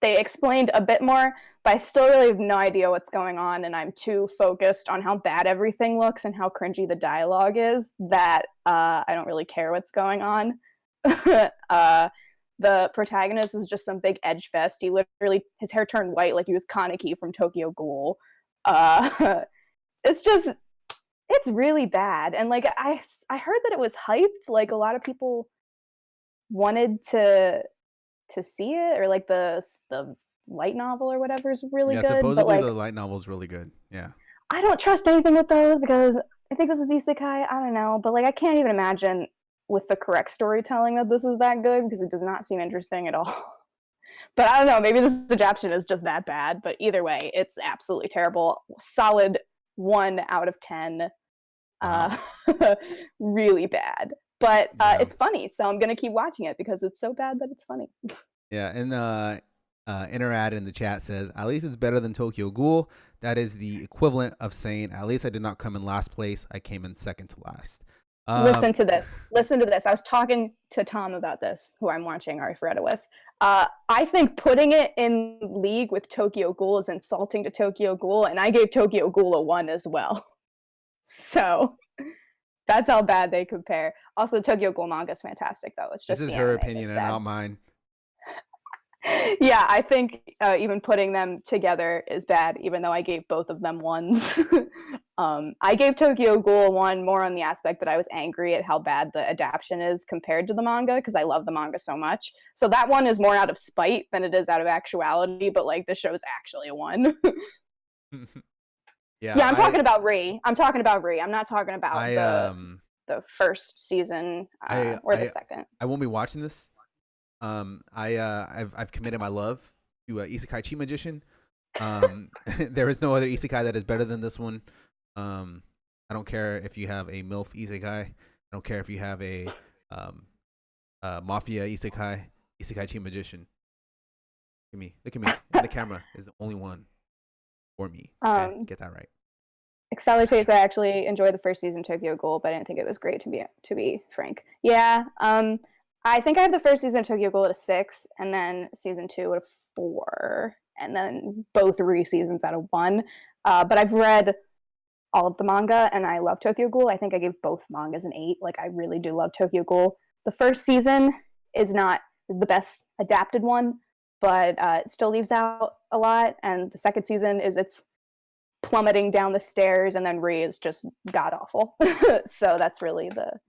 They explained a bit more, but I still really have no idea what's going on, and I'm too focused on how bad everything looks and how cringy the dialogue is that I don't really care what's going on. The protagonist is just some big edge fest. He literally, his hair turned white like he was Kaneki from Tokyo Ghoul. It's really bad. And like I heard that it was hyped. Like, a lot of people wanted to see it, or like the light novel or whatever is really good. Supposedly but like, the light novel is really good. Yeah. I don't trust anything with those because I think this is Isekai. I don't know, but like I can't even imagine with the correct storytelling that this is that good, because it does not seem interesting at all. But I don't know, maybe this adaptation is just that bad. But either way, it's absolutely terrible. Solid 1 out of 10. Wow. Really bad. But it's funny, so I'm gonna keep watching it because it's so bad that it's funny. Yeah, and Interad in the chat says, at least it's better than Tokyo Ghoul. That is the equivalent of saying, at least I did not come in last place. I came in second to last. Listen to this. I was talking to Tom about this, who I'm watching Arifrueta with. I think putting it in league with Tokyo Ghoul is insulting to Tokyo Ghoul, and I gave Tokyo Ghoul a 1 as well. So that's how bad they compare. Also, the Tokyo Ghoul manga is fantastic, though. It's just this is her opinion and not mine. Yeah, I think even putting them together is bad, even though I gave both of them 1s. I gave Tokyo Ghoul 1 more on the aspect that I was angry at how bad the adaptation is compared to the manga, because I love the manga so much. So that 1 is more out of spite than it is out of actuality, but like the show is actually a 1. I'm talking about Ri. I'm not talking about the first season or the second. I won't be watching this. I've committed my love to Isekai Chi Magician. There is no other Isekai that is better than this one. I don't care if you have a MILF Isekai. I don't care if you have a Mafia Isekai Chi Magician. Look at me. And the camera is the only one for me. Okay? Get that right. Salutations, I actually enjoyed the first season of Tokyo Ghoul, but I didn't think it was great, to be frank. Yeah, I think I have the first season of Tokyo Ghoul at a 6, and then season 2 at a 4, and then both seasons at a 1. But I've read all of the manga, and I love Tokyo Ghoul. I think I gave both mangas an 8. Like, I really do love Tokyo Ghoul. The first season is the best adapted one, but it still leaves out a lot, and the second season it's plummeting down the stairs, and then Ri is just god-awful. So that's really the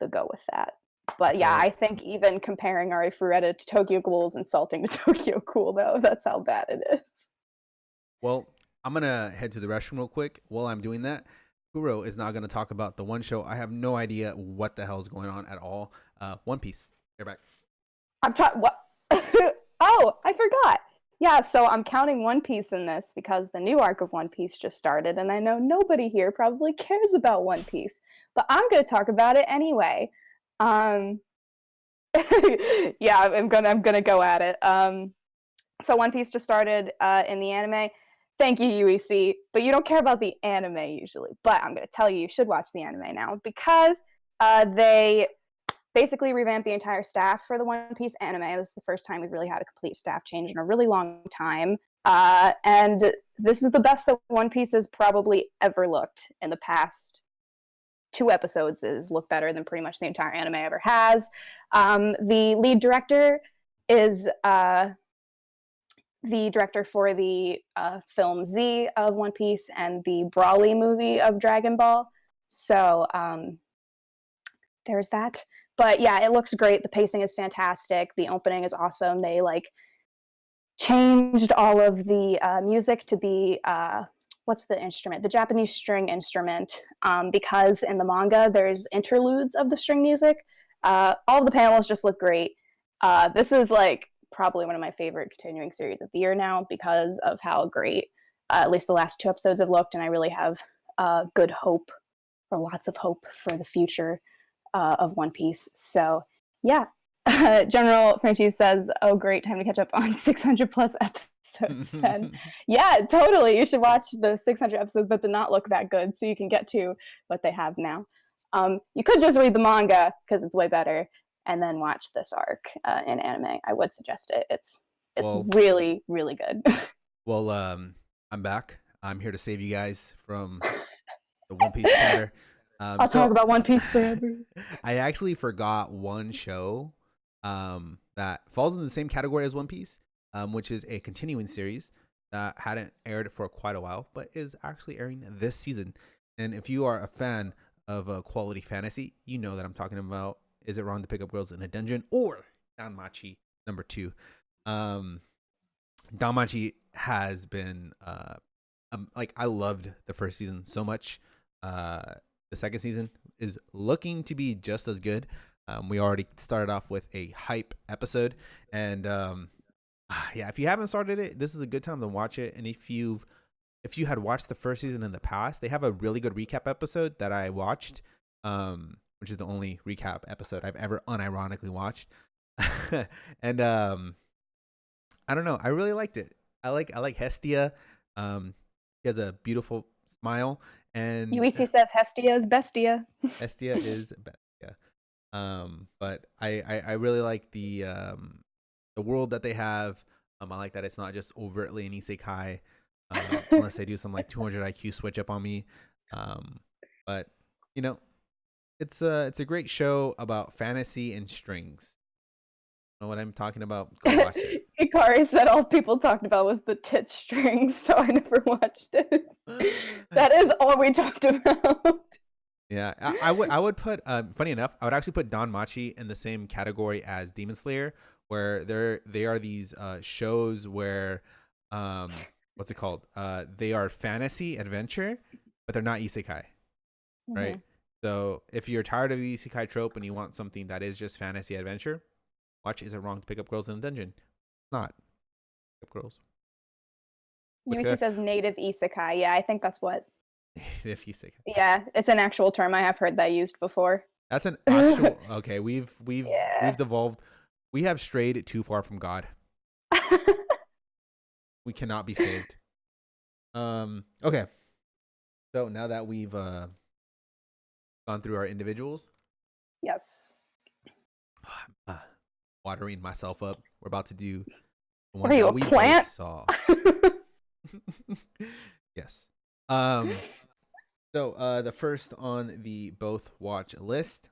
go with that. But yeah, I think even comparing Arifrueta to Tokyo Ghoul is insulting to Tokyo Ghoul, though. That's how bad it is. Well, I'm going to head to the restroom real quick. While I'm doing that, Kuro is now going to talk about the one show. I have no idea what the hell is going on at all. One Piece. You're back. What? Oh, I forgot. Yeah, so I'm counting One Piece in this because the new arc of One Piece just started, and I know nobody here probably cares about One Piece, but I'm going to talk about it anyway. Yeah, I'm gonna go at it. So One Piece just started in the anime. Thank you, UEC. But you don't care about the anime usually. But I'm going to tell you, you should watch the anime now because they basically revamped the entire staff for the One Piece anime. This is the first time we've really had a complete staff change in a really long time. And this is the best that One Piece has probably ever looked in the past 2 episodes. Is look better than pretty much the entire anime ever has. The lead director is the director for the film Z of One Piece and the Brawly movie of Dragon Ball. So there's that. But yeah, it looks great. The pacing is fantastic. The opening is awesome. They changed all of the music to be what's the instrument? The Japanese string instrument. Because in the manga there's interludes of the string music. All of the panels just look great. This is probably one of my favorite continuing series of the year now because of how great at least the last 2 episodes have looked, and I really have good hope, or lots of hope, for the future of One Piece. So yeah. General Franchise says, oh great, time to catch up on 600 plus episodes then. Yeah, totally, you should watch the 600 episodes that did not look that good so you can get to what they have now. You could just read the manga because it's way better, and then watch this arc in anime. I would suggest it. It's really, really good. Well, I'm back. I'm here to save you guys from the One Piece chatter. I'll talk about One Piece forever. I actually forgot one show that falls in the same category as One Piece, which is a continuing series that hadn't aired for quite a while, but is actually airing this season. And if you are a fan of quality fantasy, you know that I'm talking about Is It Wrong to Pick Up Girls in a Dungeon, or Danmachi number 2. Danmachi has been I loved the first season so much. The second season is looking to be just as good. We already started off with a hype episode, and yeah, if you haven't started it, this is a good time to watch it. And if you had watched the first season in the past, they have a really good recap episode that I watched, which is the only recap episode I've ever unironically watched. And I don't know, I really liked it. I like Hestia. He has a beautiful smile, and UEC says Hestia is bestia. Hestia is bestia. But I really like the world that they have. I like that it's not just overtly an isekai, unless they do some 200 IQ switch up on me. But it's a great show about fantasy and strings. Know what I'm talking about? Go watch it. Ikari said all people talked about was the tit strings, so I never watched it. That is all we talked about. Yeah, I would put funny enough, I would actually put Danmachi in the same category as Demon Slayer, where they are these shows where what's it called? They are fantasy adventure, but they're not isekai. Right? So if you're tired of the isekai trope and you want something that is just fantasy adventure, watch Is It Wrong to Pick Up Girls in a Dungeon? Not pick up girls. UEC says native isekai. Yeah, I think that's what. Native isekai. Yeah, it's an actual term. I have heard that used before. That's an actual. Okay, we've devolved. We have strayed too far from God. We cannot be saved. Okay. So now that we've gone through our individuals. Yes. Watering myself up. We're about to do the ones that we both saw. Yes. So the first on the both watch list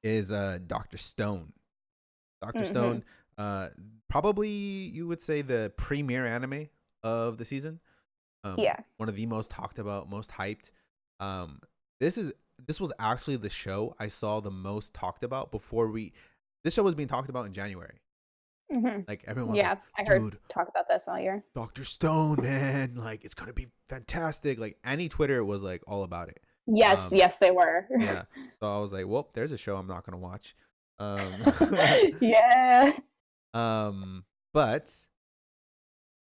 is Dr. Stone. Dr. Stone, probably you would say the premier anime of the season. Yeah. One of the most talked about, most hyped. This was actually the show I saw the most talked about before this show was being talked about in January. Like everyone was like, I heard talk about this all year. Dr. Stone, man, it's gonna be fantastic. Any Twitter was all about it. Yes, yes, they were. Yeah. So I was like, well, there's a show I'm not gonna watch. Yeah. But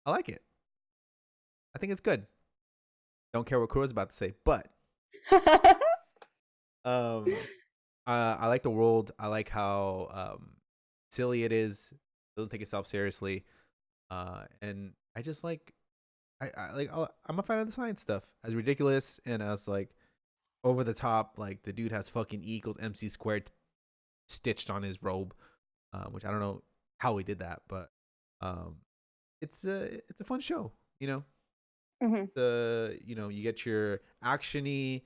I like it. I think it's good. Don't care what Kuro's about to say, but I like the world. I like how silly it is. It doesn't take itself seriously. And I I'm a fan of the science stuff. As ridiculous and as like over the top, like the dude has fucking E equals MC squared stitched on his robe, which I don't know how he did that, but um, it's a fun show. You know, Hmm. you get your actiony,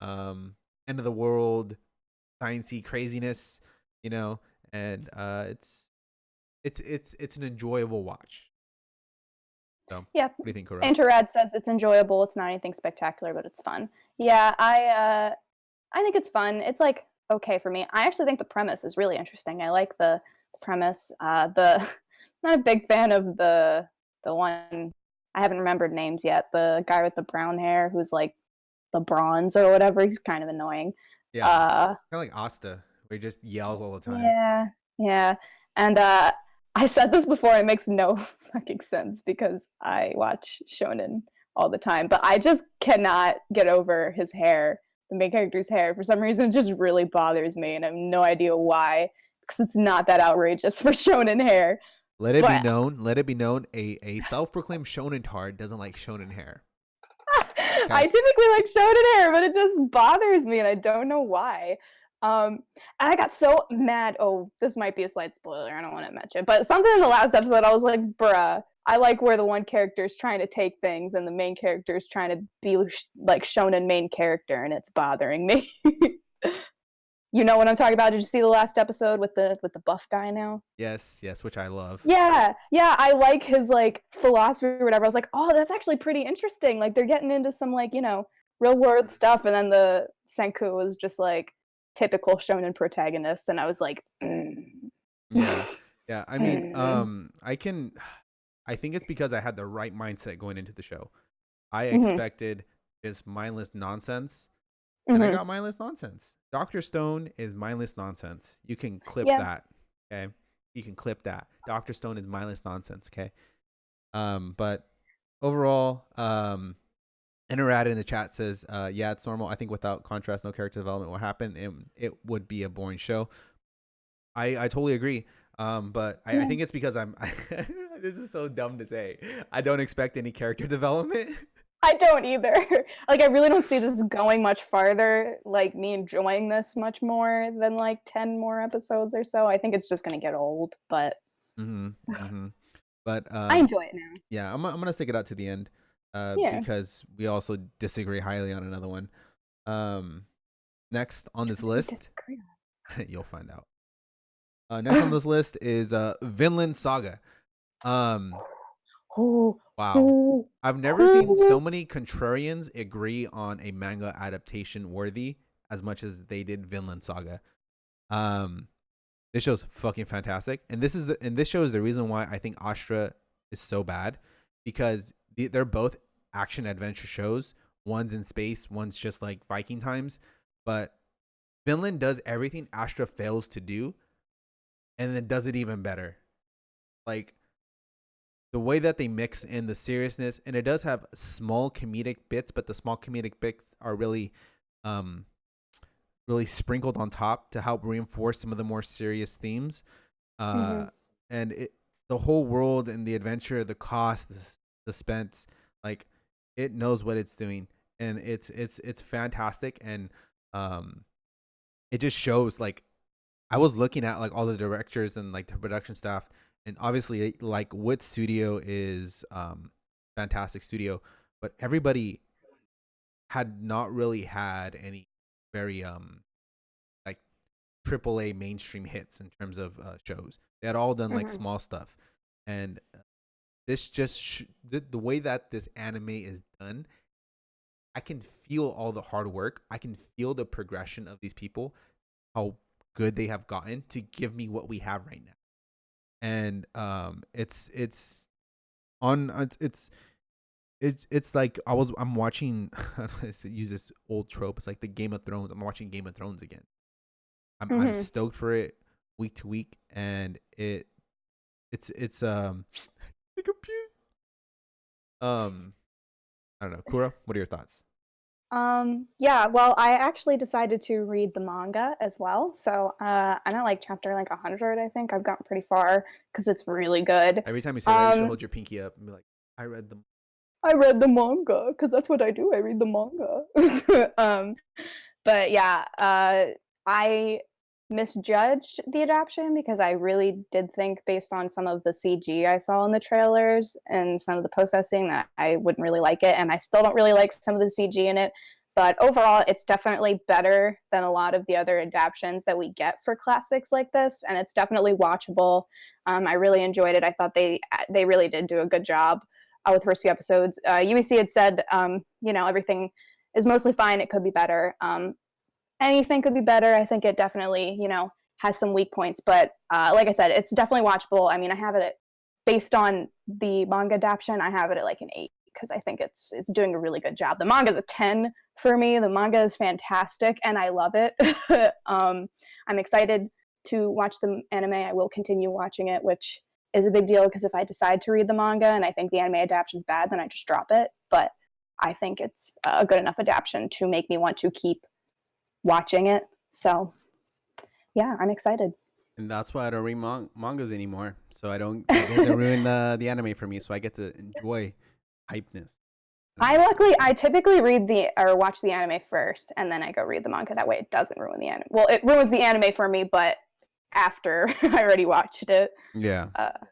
um, end of the world, sciencey craziness, you know, and it's an enjoyable watch. So, what Yeah, do you think, Kura? Interrad says it's enjoyable. It's not anything spectacular, but it's fun. Yeah, I think it's fun. It's like okay for me. I actually think the premise is really interesting. I like the premise. The not a big fan of the one I haven't remembered names yet. The guy with the brown hair who's like the bronze or whatever. He's kind of annoying. Yeah, Uh, kind of like Asta, where he just yells all the time. yeah, yeah. And I said this before, it makes no fucking sense because I watch shonen all the time, but I just cannot get over his hair, the main character's hair. For some reason, it just really bothers me, and I have no idea why, because it's not that outrageous for shonen hair. Let it be But known. Let it be known. A self-proclaimed shonen tard doesn't like shonen hair. I Okay. typically like shonen hair, but it just bothers me, and I don't know why. And I got so mad. Oh, this might be a slight spoiler. I don't want to mention, but something in the last episode, I was like, "Bruh, I like where the one character is trying to take things, and the main character is trying to be like shonen main character, and it's bothering me." You know what I'm talking about? Did you see the last episode with the buff guy now? Yes, yes, which I love. Yeah, yeah, I like his like philosophy or whatever. I was like, oh, that's actually pretty interesting. Like they're getting into some like, real world stuff. And then the Senku was just like typical shonen protagonist. And I was like, Yeah. Yeah. I mean, mm. I think it's because I had the right mindset going into the show. I Hmm. expected just mindless nonsense, and I Hmm. got mindless nonsense. Dr. Stone is mindless nonsense. You can clip Yeah. that. Okay. You can clip that. Dr. Stone is mindless nonsense. Okay. But overall, Interad in the chat says, yeah, it's normal. I think without contrast, no character development will happen. It would be a boring show. I totally agree. But I Yeah. think it's because this is so dumb to say. I don't expect any character development. I don't either. Like, I really don't see this going much farther, like, me enjoying this much more than like 10 more episodes or so. I think it's just going to get old, but Mm-hmm, mm-hmm. But I enjoy it now. yeah, I'm gonna stick it out to the end, Yeah. because we also disagree highly on another one. Um, next on this What do we list, disagree you'll find out. Next on on? this list is Vinland Saga. Um, Who, wow, who, I've never seen so who? many contrarians agree on a manga adaptation worthy as much as they did Vinland Saga. Um, this show's fucking fantastic, and this show is the reason why I think Astra is so bad, because they're both action adventure shows. One's in space, one's just like Viking times, but Vinland does everything Astra fails to do, and then does it even better. Like the way that they mix in the seriousness, and it does have small comedic bits, but the small comedic bits are um, really sprinkled on top to help reinforce some of the more serious themes. Hmm. uh and the whole world and the adventure, the cost, the suspense, like it knows what it's doing, and it's fantastic. And um it just shows, like, I was looking at like all the directors and like the production staff, and obviously like Wood Studio is fantastic studio, but everybody had not really had any very like AAA mainstream hits in terms of shows. They had all done like Hmm. small stuff, and this just the way that this anime is done, I can feel all the hard work. I can feel the progression of these people, how good they have gotten to give me what we have right now. And it's on it's like I'm watching. Use this old trope. It's like the Game of Thrones. I'm watching Game of Thrones again. I'm Hmm. stoked for it week to week, and it's the computer. I don't know. Kura, what are your thoughts? Yeah, well, I actually decided to read the manga as well. So, I'm at like chapter like 100, I think. I've gotten pretty far because it's really good. Every time you say that, you should Um, hold your pinky up and be like, "I read them." I read the manga because that's what I do. I read the manga. But yeah, I misjudged the adaptation because I really did think, based on some of the CG I saw in the trailers and some of the processing, that I wouldn't really like it, and I still don't really like some of the CG in it. But overall, it's definitely better than a lot of the other adaptations that we get for classics like this, and it's definitely watchable. I really enjoyed it. I thought they really did do a good job with the first few episodes. UEC had said, everything is mostly fine. It could be better. Anything could be better. I think it definitely, has some weak points. But like I said, it's definitely watchable. I mean, I have it based on the manga adaptation. I have it at like an 8 because I think it's doing a really good job. The manga is a 10 for me. The manga is fantastic, and I love it. I'm excited to watch the anime. I will continue watching it, which is a big deal because if I decide to read the manga and I think the anime adaptation is bad, then I just drop it. But I think it's a good enough adaptation to make me want to keep watching it. So yeah, I'm excited. And that's why I don't read mangas anymore. So I don't. It doesn't ruin the anime for me. So I get to enjoy hypeness. I typically read or watch the anime first, and then I go read the manga. That way, it doesn't ruin the anime. Well, it ruins the anime for me, but after I already watched it. Yeah.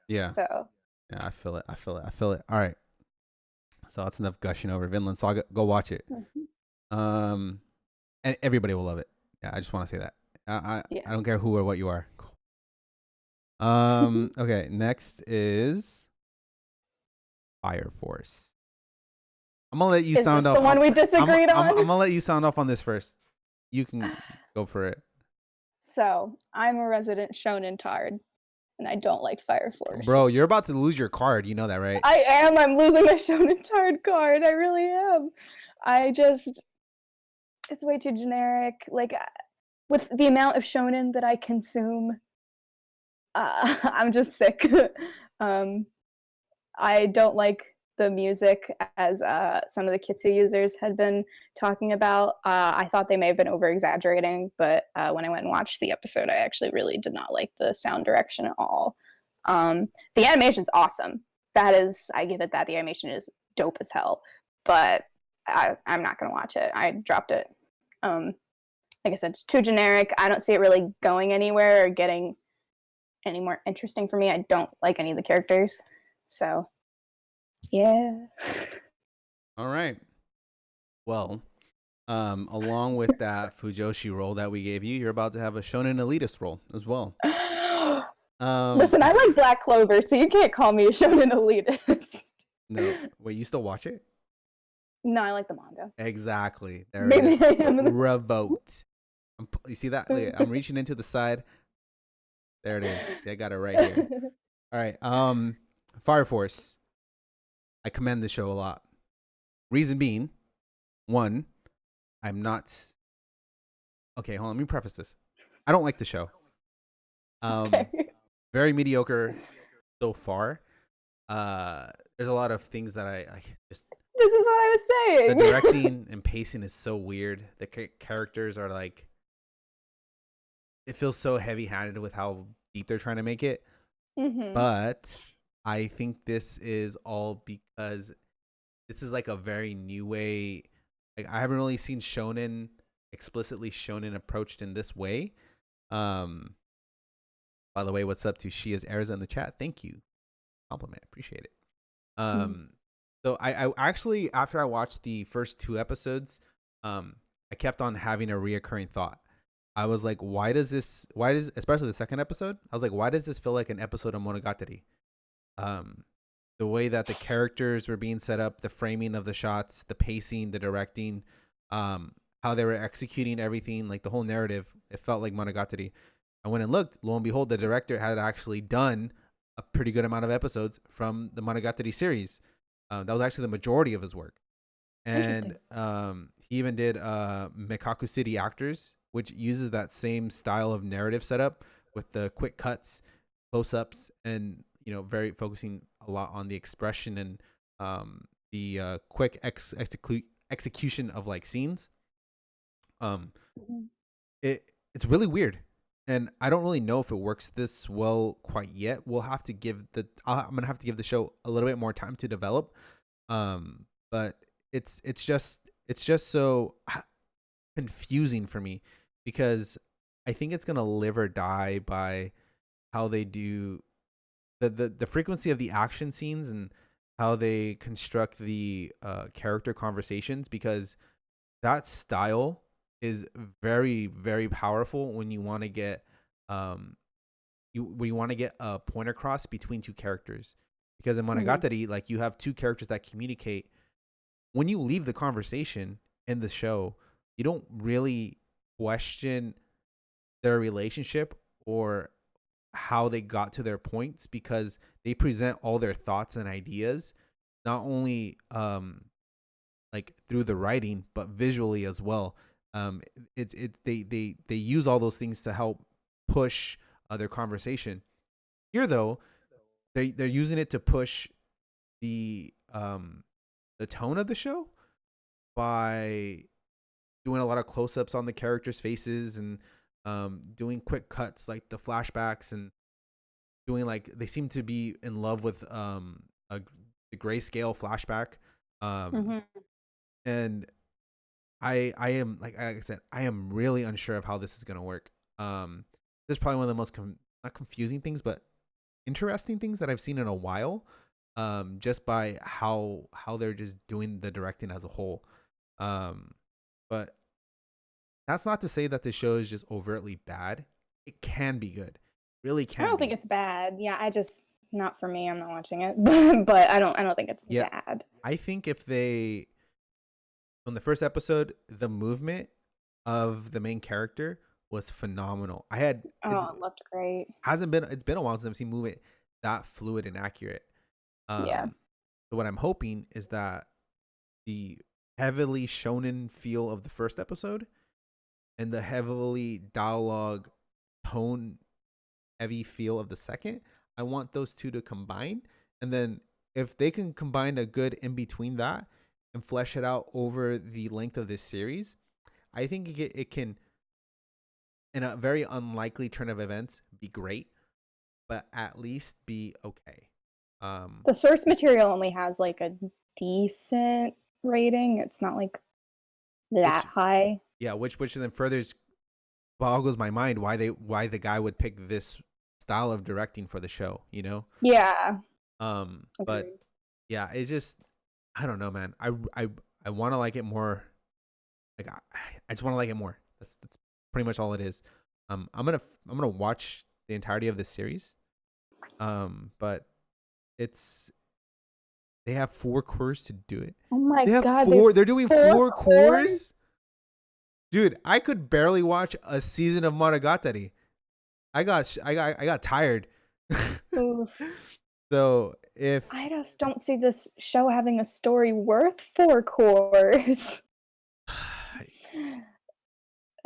Yeah. So. Yeah, I feel it. All right. So that's enough gushing over Vinland Saga. Go watch it. And everybody will love it. Yeah, I just want to say that. I don't care who or what you are. Cool. Okay, next is Fire Force. I'm gonna let you sound off. The one we disagreed on. I'm gonna let you sound off on this first. You can go for it. So I'm a resident shonen tard, and I don't like Fire Force. Bro, you're about to lose your card. You know that, right? I am. I'm losing my shonen tard card. I really am. It's way too generic. Like, with the amount of shonen that I consume, I'm just sick. I don't like the music, as some of the Kitsu users had been talking about. I thought they may have been over-exaggerating, but when I went and watched the episode, I actually really did not like the sound direction at all. The animation's awesome. I give it that. The animation is dope as hell, but I'm not going to watch it. I dropped it. Like I said, it's too generic. I don't see it really going anywhere or getting any more interesting for me. I don't like any of the characters. So, yeah. All right. Well, along with that Fujoshi role that we gave you, you're about to have a shonen elitist role as well. Listen, I like Black Clover, so you can't call me a shonen elitist. No, wait, you still watch it? No, I like the manga. Exactly. There Maybe it is. I am. Revoked. You see that? Look, I'm reaching into the side. There it is. See, I got it right here. All right. Fire Force. I commend the show a lot. Reason being, one, I'm not. Okay, hold on. Let me preface this. I don't like the show. Okay. Very mediocre so far. There's a lot of things that I just. This is what I was saying. The directing and pacing is so weird. The characters are like. It feels so heavy-handed with how deep they're trying to make it. Mm-hmm. But I think this is all because this is like a very new way. Like, I haven't really seen shonen explicitly approached in this way. By the way, what's up to Shia's Erza in the chat? Thank you. Compliment. Appreciate it. So I actually, after I watched the first 2 episodes, I kept on having a reoccurring thought. I was like, why does especially the second episode, I was like, why does this feel like an episode of Monogatari? The way that the characters were being set up, the framing of the shots, the pacing, the directing, how they were executing everything, like the whole narrative, it felt like Monogatari. I went and looked, lo and behold, the director had actually done a pretty good amount of episodes from the Monogatari series. That was actually the majority of his work. And he even did Mekaku City Actors, which uses that same style of narrative setup with the quick cuts, close-ups, and very focusing a lot on the expression and the quick execution of like scenes. It's really weird, and I don't really know if it works this well quite yet. I'm gonna have to give the show a little bit more time to develop. But it's just so confusing for me because I think it's gonna live or die by how they do the frequency of the action scenes and how they construct the character conversations, because that style is very, very powerful when you want to get um you want to get a point across between two characters, because in Hmm. Monogatari, like, you have two characters that communicate. When you leave the conversation in the show, you don't really question their relationship or how they got to their points, because they present all their thoughts and ideas, not only like through the writing but visually as well. They use all those things to help push their conversation. Here though, they're using it to push the um the tone of the show by doing a lot of close-ups on the characters' faces, and doing quick cuts like the flashbacks, and doing, like, they seem to be in love with a the grayscale flashback. um Hmm. and I am, like I said, I am really unsure of how this is going to work. This is probably one of the most not confusing things but interesting things that I've seen in a while, just by how they're just doing the directing as a whole. Um but that's not to say that the show is just overtly bad. It can be good, really I can don't think be. it's bad. Yeah, I just not for me. I'm not watching it, but I don't think it's Yeah, bad. I think if they, from the first episode, the movement of the main character was phenomenal. It's Oh, it looked great. hasn't been it's been a while since I've seen movement that fluid and accurate. Yeah. um so what I'm hoping is that the heavily shonen feel of the first episode and the heavily dialogue tone heavy feel of the second, I want those two to combine. And then if they can combine a good in between that and flesh it out over the length of this series, I think it can, in a very unlikely turn of events, be great, but at least be okay. Um, The source material only has like a decent rating. It's not like that which high. yeah, which then furthers boggles my mind why the guy would pick this style of directing for the show, you know? Yeah. But Agreed. yeah, it's just, I don't know, man. I want to like it more. Like, I just want to like it more. That's pretty much all it is. I'm gonna watch the entirety of this series. But it's they have 4 cores to do it. Oh my They have god, four. there's They're doing four 4 cores. cores? Dude, I could barely watch a season of Monogatari. I got tired. Oof. So if I just don't see this show having a story worth four cores. I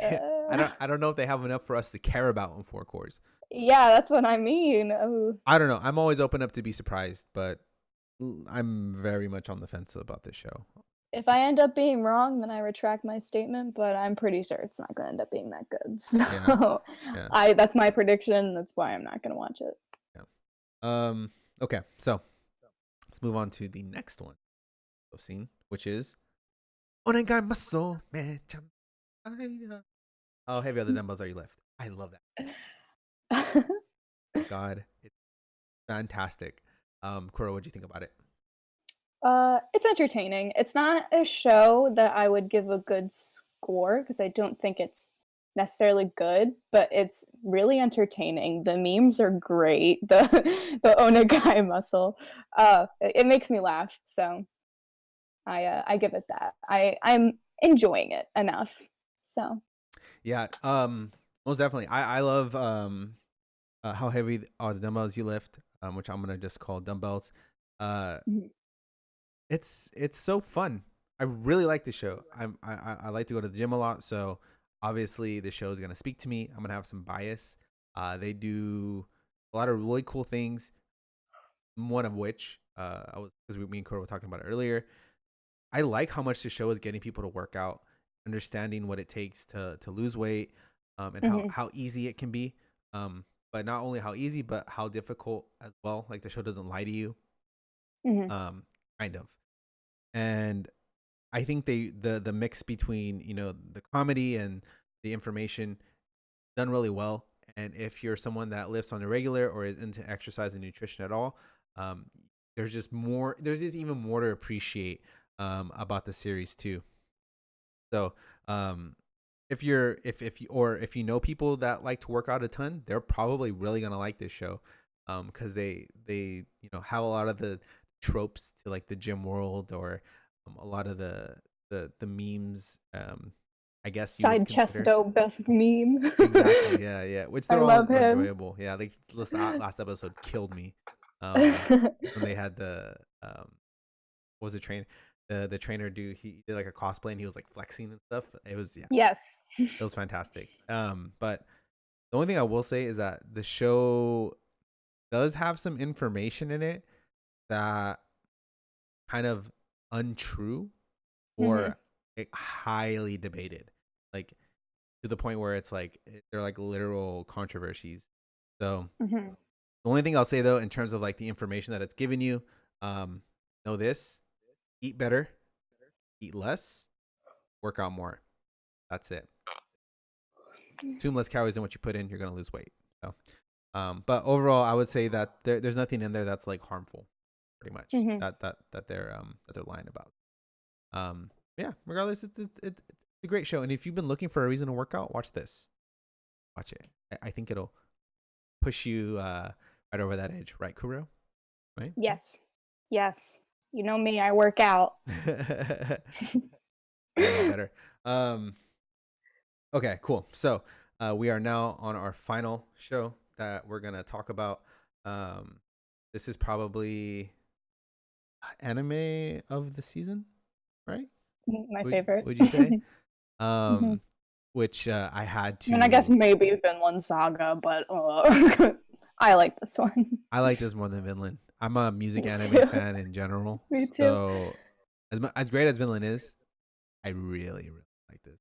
Uh, don't know if they have enough for us to care about in 4 cores. yeah, that's what I mean. Oh. I don't know. I'm always open up to be surprised, but I'm very much on the fence about this show. If I end up being wrong, then I retract my statement, but I'm pretty sure it's not going to end up being that good. Yeah, So, yeah, I that's my prediction. That's why I'm not going to watch it. yeah. Okay, so let's move on to the next one I've seen, which is Onegai Maso Me Chan. How heavy are the dumbbells are you lift? I love that. My God, it's fantastic. Kuro, what do you think about it? It's entertaining. It's not a show that I would give a good score because I don't think it's necessarily good, but it's really entertaining. The memes are great. The Onagai muscle, it makes me laugh. So I give it that. I'm enjoying it enough. So Yeah, most definitely. I love how heavy are the dumbbells you lift, which I'm gonna just call dumbbells. Uh, mhm. it's so fun. I really like the show. I like to go to the gym a lot, so obviously the show is gonna speak to me. I'm gonna have some bias. They do a lot of really cool things. One of which, I was because me and Cora were talking about it earlier. I like how much the show is getting people to work out, understanding what it takes to lose weight, and Mhm. how easy it can be. But not only how easy, but how difficult as well. Like, the show doesn't lie to you. Mhm. Um, kind of. and I think the mix between the comedy and the information done really well. And if you're someone that lifts on a regular or is into exercise and nutrition at all, um, there's just more. There's just even more to appreciate about the series too. So if you know people that like to work out a ton, they're probably really gonna like this show, because they have a lot of the tropes to like the gym world, or a lot of the memes. I guess you would Side consider. chesto best meme. Exactly. Yeah. Yeah. Which I they're all love him. enjoyable. Yeah. Like last episode killed me. When they had the what was the train the trainer do, he did like a cosplay and he was like flexing and stuff. It was, yeah, Yes. it was fantastic. But the only thing I will say is that the show does have some information in it that kind of untrue, Hmm. or highly debated, like to the point where it's like they're like literal controversies. So Hmm. the only thing I'll say though, in terms of like the information that it's giving you, know this: eat better, eat less, work out more. That's it. Consume less calories than what you put in, you're gonna lose weight. So, but overall, I would say that there's nothing in there that's like harmful, pretty much. Hmm. That they're lying about. Yeah. Regardless, it's a great show, and if you've been looking for a reason to work out, watch this. Watch it. I think it'll push you right over that edge, right, Kuro? Right? Yes. Yes. You know me, I work out. Better and better. Okay, cool. So we are now on our final show that we're gonna talk about. Um, this is probably anime of the season, right? My Would favorite. Would you say? Hmm. Um, which I had And I guess to. maybe Vinland Saga, but I like this one. I like this more than Vinland. I'm a music Me anime too. fan in general, Me too. so as great as Vinland is, I really really like this.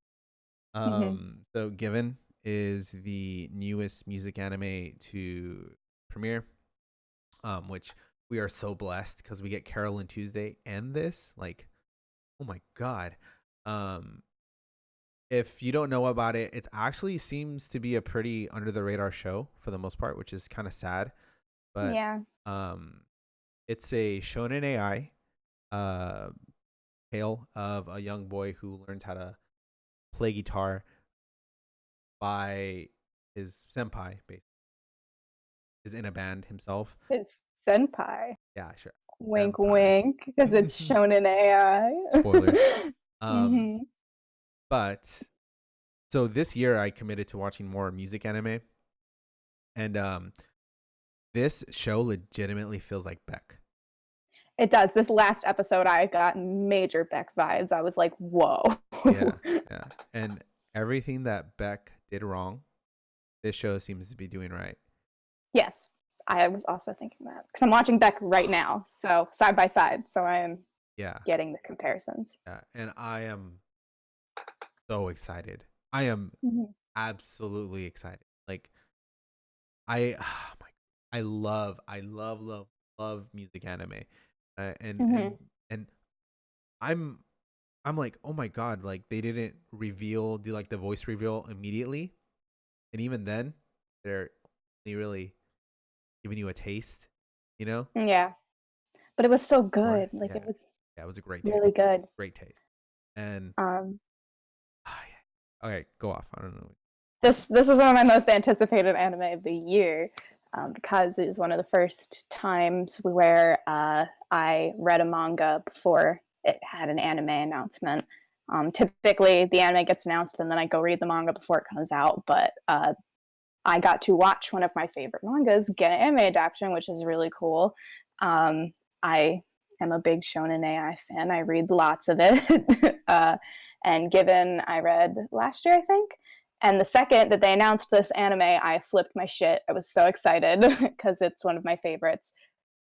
Hmm. So Given is the newest music anime to premiere, which we are so blessed because we get Carol and Tuesday and this. Like, oh my god. Um, if you don't know about it, it actually seems to be a pretty under the radar show for the most part, which is kind of sad. But Yeah. um, it's a shonen AI uh tale of a young boy who learns how to play guitar by his senpai, basically is in a band himself. His senpai. Yeah, sure. Wink, Senpai. wink, because it's shown in Spoilers. AI. Um, Hmm. but so this year I committed to watching more music anime, and this show legitimately feels like Beck. It does. This last episode, I got major Beck vibes. I was like, whoa. Yeah, yeah. And everything that Beck did wrong, this show seems to be doing right. Yes, I was also thinking that because I'm watching Beck right now, so side by side. So I am Yeah, getting the comparisons. yeah. And I am so excited. I am Mhm. absolutely excited. Like I, oh my, I love music anime, uh, and and Mhm. and I'm I'm like, oh my god, like they didn't do like the voice reveal immediately, and even then, they're only really giving you a taste, you know, Yeah, but it was so or good. Like yeah, it was yeah, it was a great taste, really good. great taste, and Um, okay, go off. I don't know. this is one of my most anticipated anime of the year, because it was one of the first times where I read a manga before it had an anime announcement. Typically, the anime gets announced and then I go read the manga before it comes out, but I got to watch one of my favorite mangas get an anime adaptation, which is really cool. I am a big Shonen AI fan. I read lots of it. And Given, I read last year, I think. And the second that they announced this anime, I flipped my shit. I was so excited because it's one of my favorites.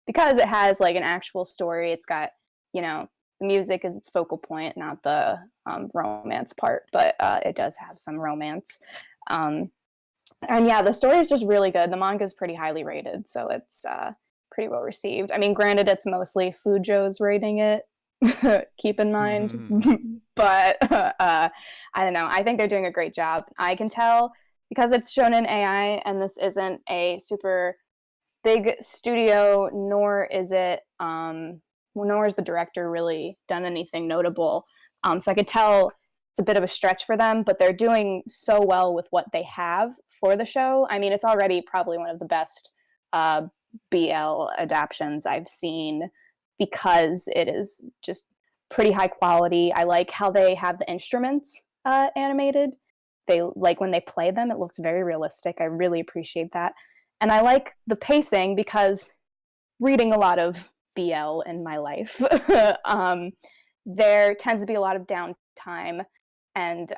Because it has like an actual story. It's got, the music is its focal point, not the romance part, but it does have some romance. Um, and yeah, the story is just really good. The manga is pretty highly rated, so it's pretty well received. I mean, granted, it's mostly Fujo's rating it, keep in mind. But I don't know. I think they're doing a great job. I can tell because it's shonen AI and this isn't a super big studio, nor is the director really done anything notable. So I could tell it's a bit of a stretch for them, but they're doing so well with what they have for the show. I mean, it's already probably one of the best BL adaptations I've seen because it is just pretty high quality. I like how they have the instruments animated. They like when they play them, it looks very realistic. I really appreciate that. And I like the pacing because reading a lot of BL in my life, there tends to be a lot of downtime, and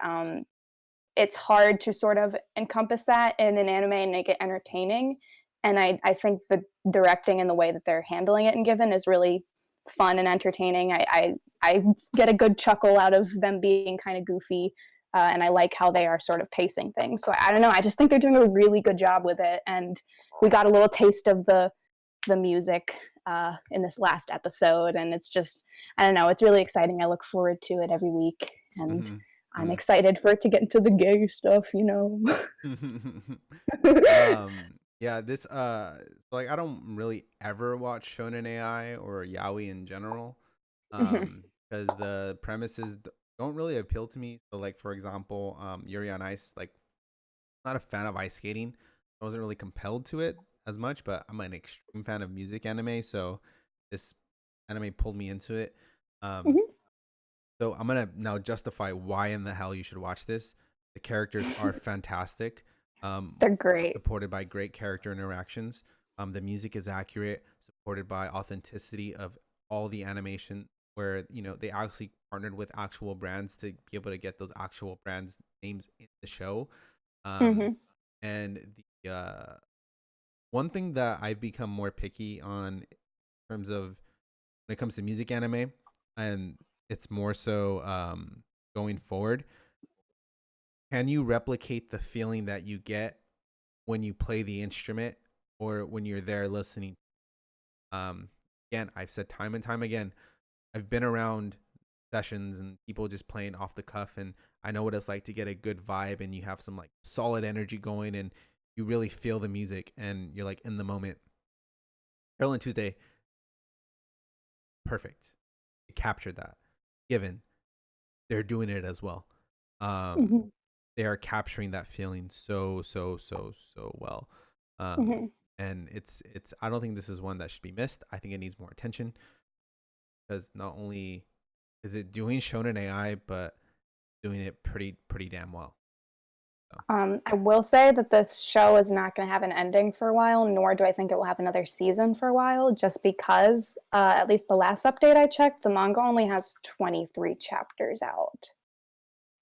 it's hard to sort of encompass that in an anime and make it entertaining. And I think the directing and the way that they're handling it in Given is really fun and entertaining. I get a good chuckle out of them being kind of goofy, and I like how they are sort of pacing things. So I don't know. I just think they're doing a really good job with it, and we got a little taste of the music in this last episode, and it's just I don't know. It's really exciting. I look forward to it every week, and I'm excited for it to get into the gay stuff. Yeah, this like I don't really ever watch shonen AI or yaoi in general, because the premises don't really appeal to me. So like for example, Yuri on Ice, like not a fan of ice skating. I wasn't really compelled to it as much, but I'm an extreme fan of music anime, so this anime pulled me into it. So I'm gonna now justify why in the hell you should watch this. The characters are fantastic. They're great. Supported by great character interactions. The music is accurate, supported by authenticity of all the animation, where they actually partnered with actual brands to be able to get those actual brands names in the show. And the one thing that I've become more picky on in terms of when it comes to music anime, and it's more so going forward, can you replicate the feeling that you get when you play the instrument or when you're there listening? Again, I've said time and time again, I've been around sessions and people just playing off the cuff, and I know what it's like to get a good vibe and you have some like solid energy going and you really feel the music and you're like in the moment. Carol and Tuesday, perfect. It captured that. Given, they're doing it as well. They are capturing that feeling so well. And it's I don't think this is one that should be missed. I think it needs more attention because not only is it doing shonen AI, but doing it pretty damn well. I will say that this show is not going to have an ending for a while, nor do I think it will have another season for a while, just because, at least the last update I checked, the manga only has 23 chapters out,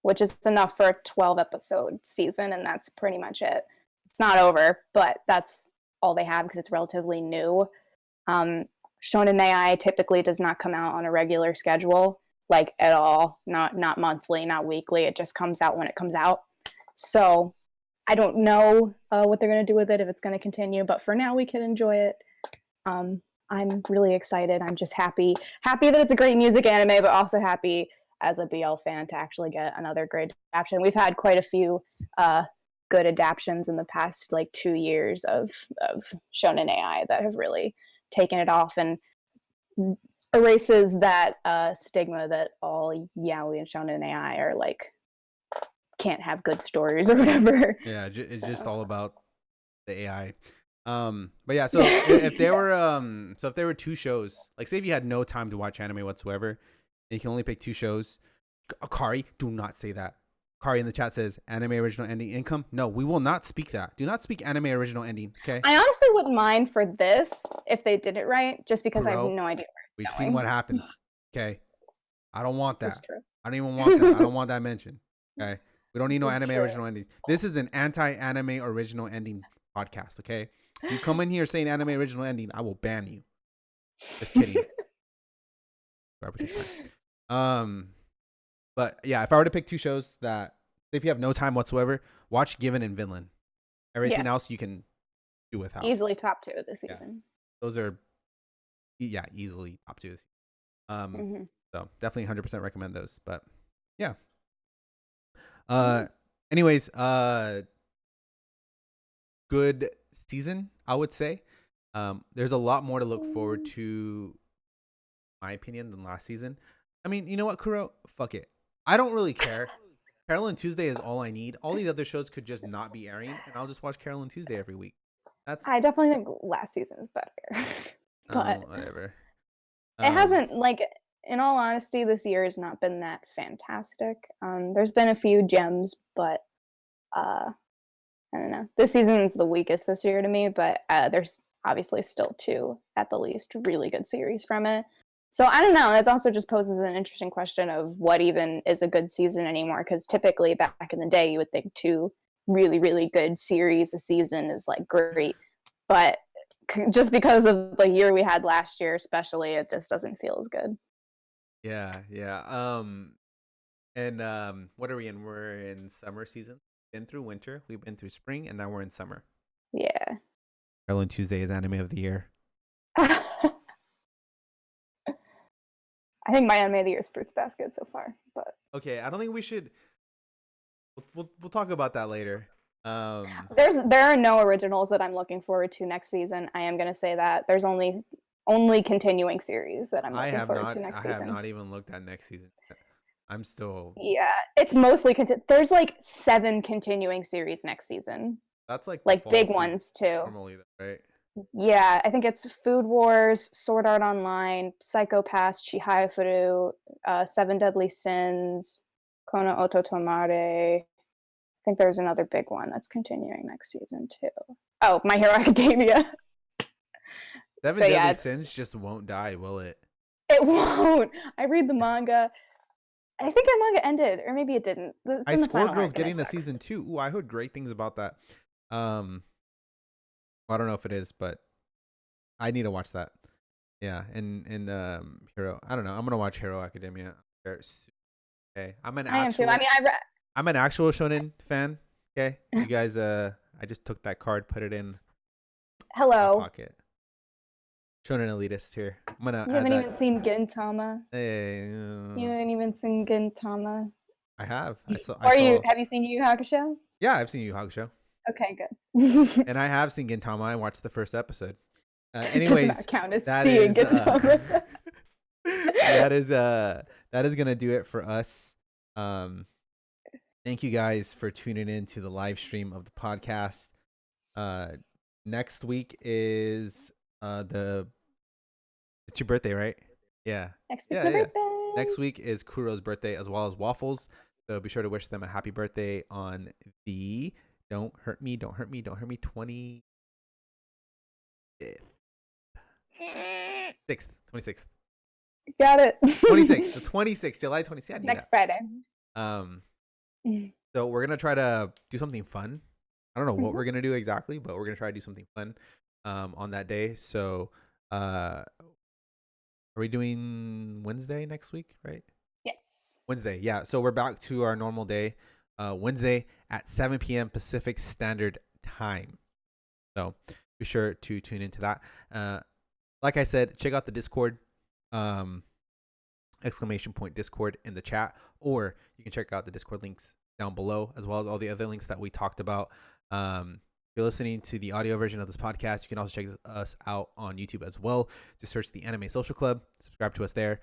which is enough for a 12-episode season, and that's pretty much it. It's not over, but that's all they have because it's relatively new. Shonen AI typically does not come out on a regular schedule, like at all, not monthly, not weekly. It just comes out when it comes out. So I don't know what they're going to do with it, if it's going to continue, but for now we can enjoy it. I'm really excited. I'm just happy that it's a great music anime, but also happy as a BL fan to actually get another great adaptation. We've had quite a few good adaptations in the past like 2 years of shonen AI that have really taken it off and erases that stigma that all yaoi and shonen AI are like can't have good stories or whatever. Yeah, it's just all about the AI. But yeah, so if there were two shows, like say if you had no time to watch anime whatsoever, and you can only pick two shows, Akari, do not say that. Kari in the chat says anime original ending income. No, we will not speak that. Do not speak anime original ending. Okay. I honestly wouldn't mind for this if they did it right, just because I have no idea. We've seen what happens. Okay. I don't want that. I don't even want that. I don't want that mentioned. Okay. We don't need no anime original endings. This is an anti-anime original ending podcast. Okay. If you come in here saying anime original ending, I will ban you. Just kidding. But yeah, if I were to pick two shows that, if you have no time whatsoever, watch Given and Vinland. Everything else you can do without. Easily top 2 this season. Those are, easily top 2 this season. Mhm. So definitely 100% recommend those. But yeah. Mhm. Anyways, good season, I would say. There's a lot more to look forward to, my opinion, than last season. I mean, you know what, Kuro? Fuck it. I don't really care. Carol Tuesday is all I need. All these other shows could just not be airing, and I'll just watch Carol Tuesday every week. That's I definitely think last season is better, but whatever. it Um, hasn't like. In all honesty, this year has not been that fantastic. There's been a few gems, but uh, I don't know. This season's the weakest this year to me, but there's obviously still two, at the least, really good series from it. So I don't know. It also just poses an interesting question of what even is a good season anymore. Because typically back in the day, you would think two really, really good series a season is like great. But just because of the year we had last year, especially, it just doesn't feel as good. yeah, yeah. And what are we in? We're in summer season. Been through winter, we've been through spring, and now we're in summer. Yeah. Carol Tuesday is anime of the year. I think my anime of the year is Fruits Basket so far, but Okay, I don't think we should. We'll talk about that later. there are no originals that I'm looking forward to next season. I am gonna say that there's only continuing series that I'm looking forward to I next have season. not even looked at next season. I'm still. Yeah, it's mostly there's like 7 continuing series next season, That's like the like fall big season ones too. normally, right? Yeah, I think it's Food Wars, Sword Art Online, Psycho Pass, Chihayafuru, Seven Deadly Sins, Kono Ototomare. I think there's another big one that's continuing next season too. Oh, My Hero Academia. Seven So yeah, Deadly it's Sins just won't die, will it? it won't. I read the manga. I think the manga ended, or maybe it didn't. It's I in the Score final Girl's arc, and it getting a sucks. season 2. Ooh, I heard great things about that. Um, I don't know if it is, but I need to watch that. Yeah, and Hero. I don't know. I'm gonna watch Hero Academia. Okay, I am too. I mean, I'm an actual shonen fan. Okay, you guys. I just took that card, put it in my hello. pocket. Shonen elitist here. I'm gonna You add haven't that. even seen Gintama. Hey, You haven't even seen Gintama. I have. I Or you saw. have you seen Yu Yu Hakusho? Yeah, I've seen Yu Hakusho, Okay, good. and I have seen Gintama. I watched the first episode. It does not Anyways, count as that seeing is Gintama. that is gonna do it for us. Um, thank you guys for tuning in to the live stream of the podcast. Uh, next week is the it's your birthday, right? Yeah, Next week's yeah, my yeah. birthday. Next week is Kuro's birthday as well as Waffles. So be sure to wish them a happy birthday on the Don't Hurt Me, Don't Hurt Me, Don't Hurt Me 26th. Got it. 26th. The 26th, July 26th. I knew Next that. Friday. Um, so we're gonna try to do something fun. I don't know what we're gonna do exactly, but we're gonna try to do something fun on that day. So are we doing Wednesday next week, right? Yes. Wednesday, yeah. So we're back to our normal day, Wednesday at 7 p.m. Pacific Standard Time. So be sure to tune into that. Like I said, check out the Discord, um, ! Discord in the chat, or you can check out the Discord links down below, as well as all the other links that we talked about. If you're listening to the audio version of this podcast, you can also check us out on YouTube as well. Just search the Anime Social Club, subscribe to us there.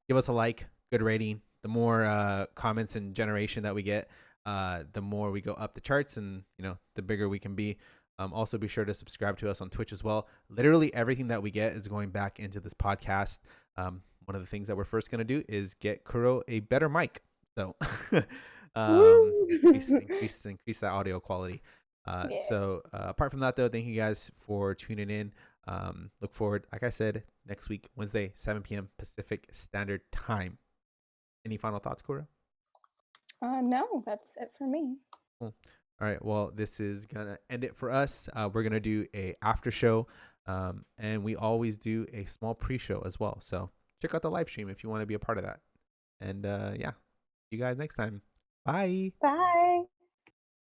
Give us a like, good rating. The more comments and generation that we get, the more we go up the charts, and the bigger we can be. Also, be sure to subscribe to us on Twitch as well. Literally everything that we get is going back into this podcast. One of the things that we're first going to do is get Kuro a better mic. So increase that audio quality. Yeah. So apart from that, though, thank you guys for tuning in. Look forward, like I said, next week, Wednesday, 7 p.m. Pacific Standard Time. Any final thoughts, Kuro? No, that's it for me. Cool. All right. Well, this is gonna end it for us. We're gonna do a after show, and we always do a small pre-show as well. So check out the live stream if you want to be a part of that. And yeah, see you guys next time. Bye. Bye.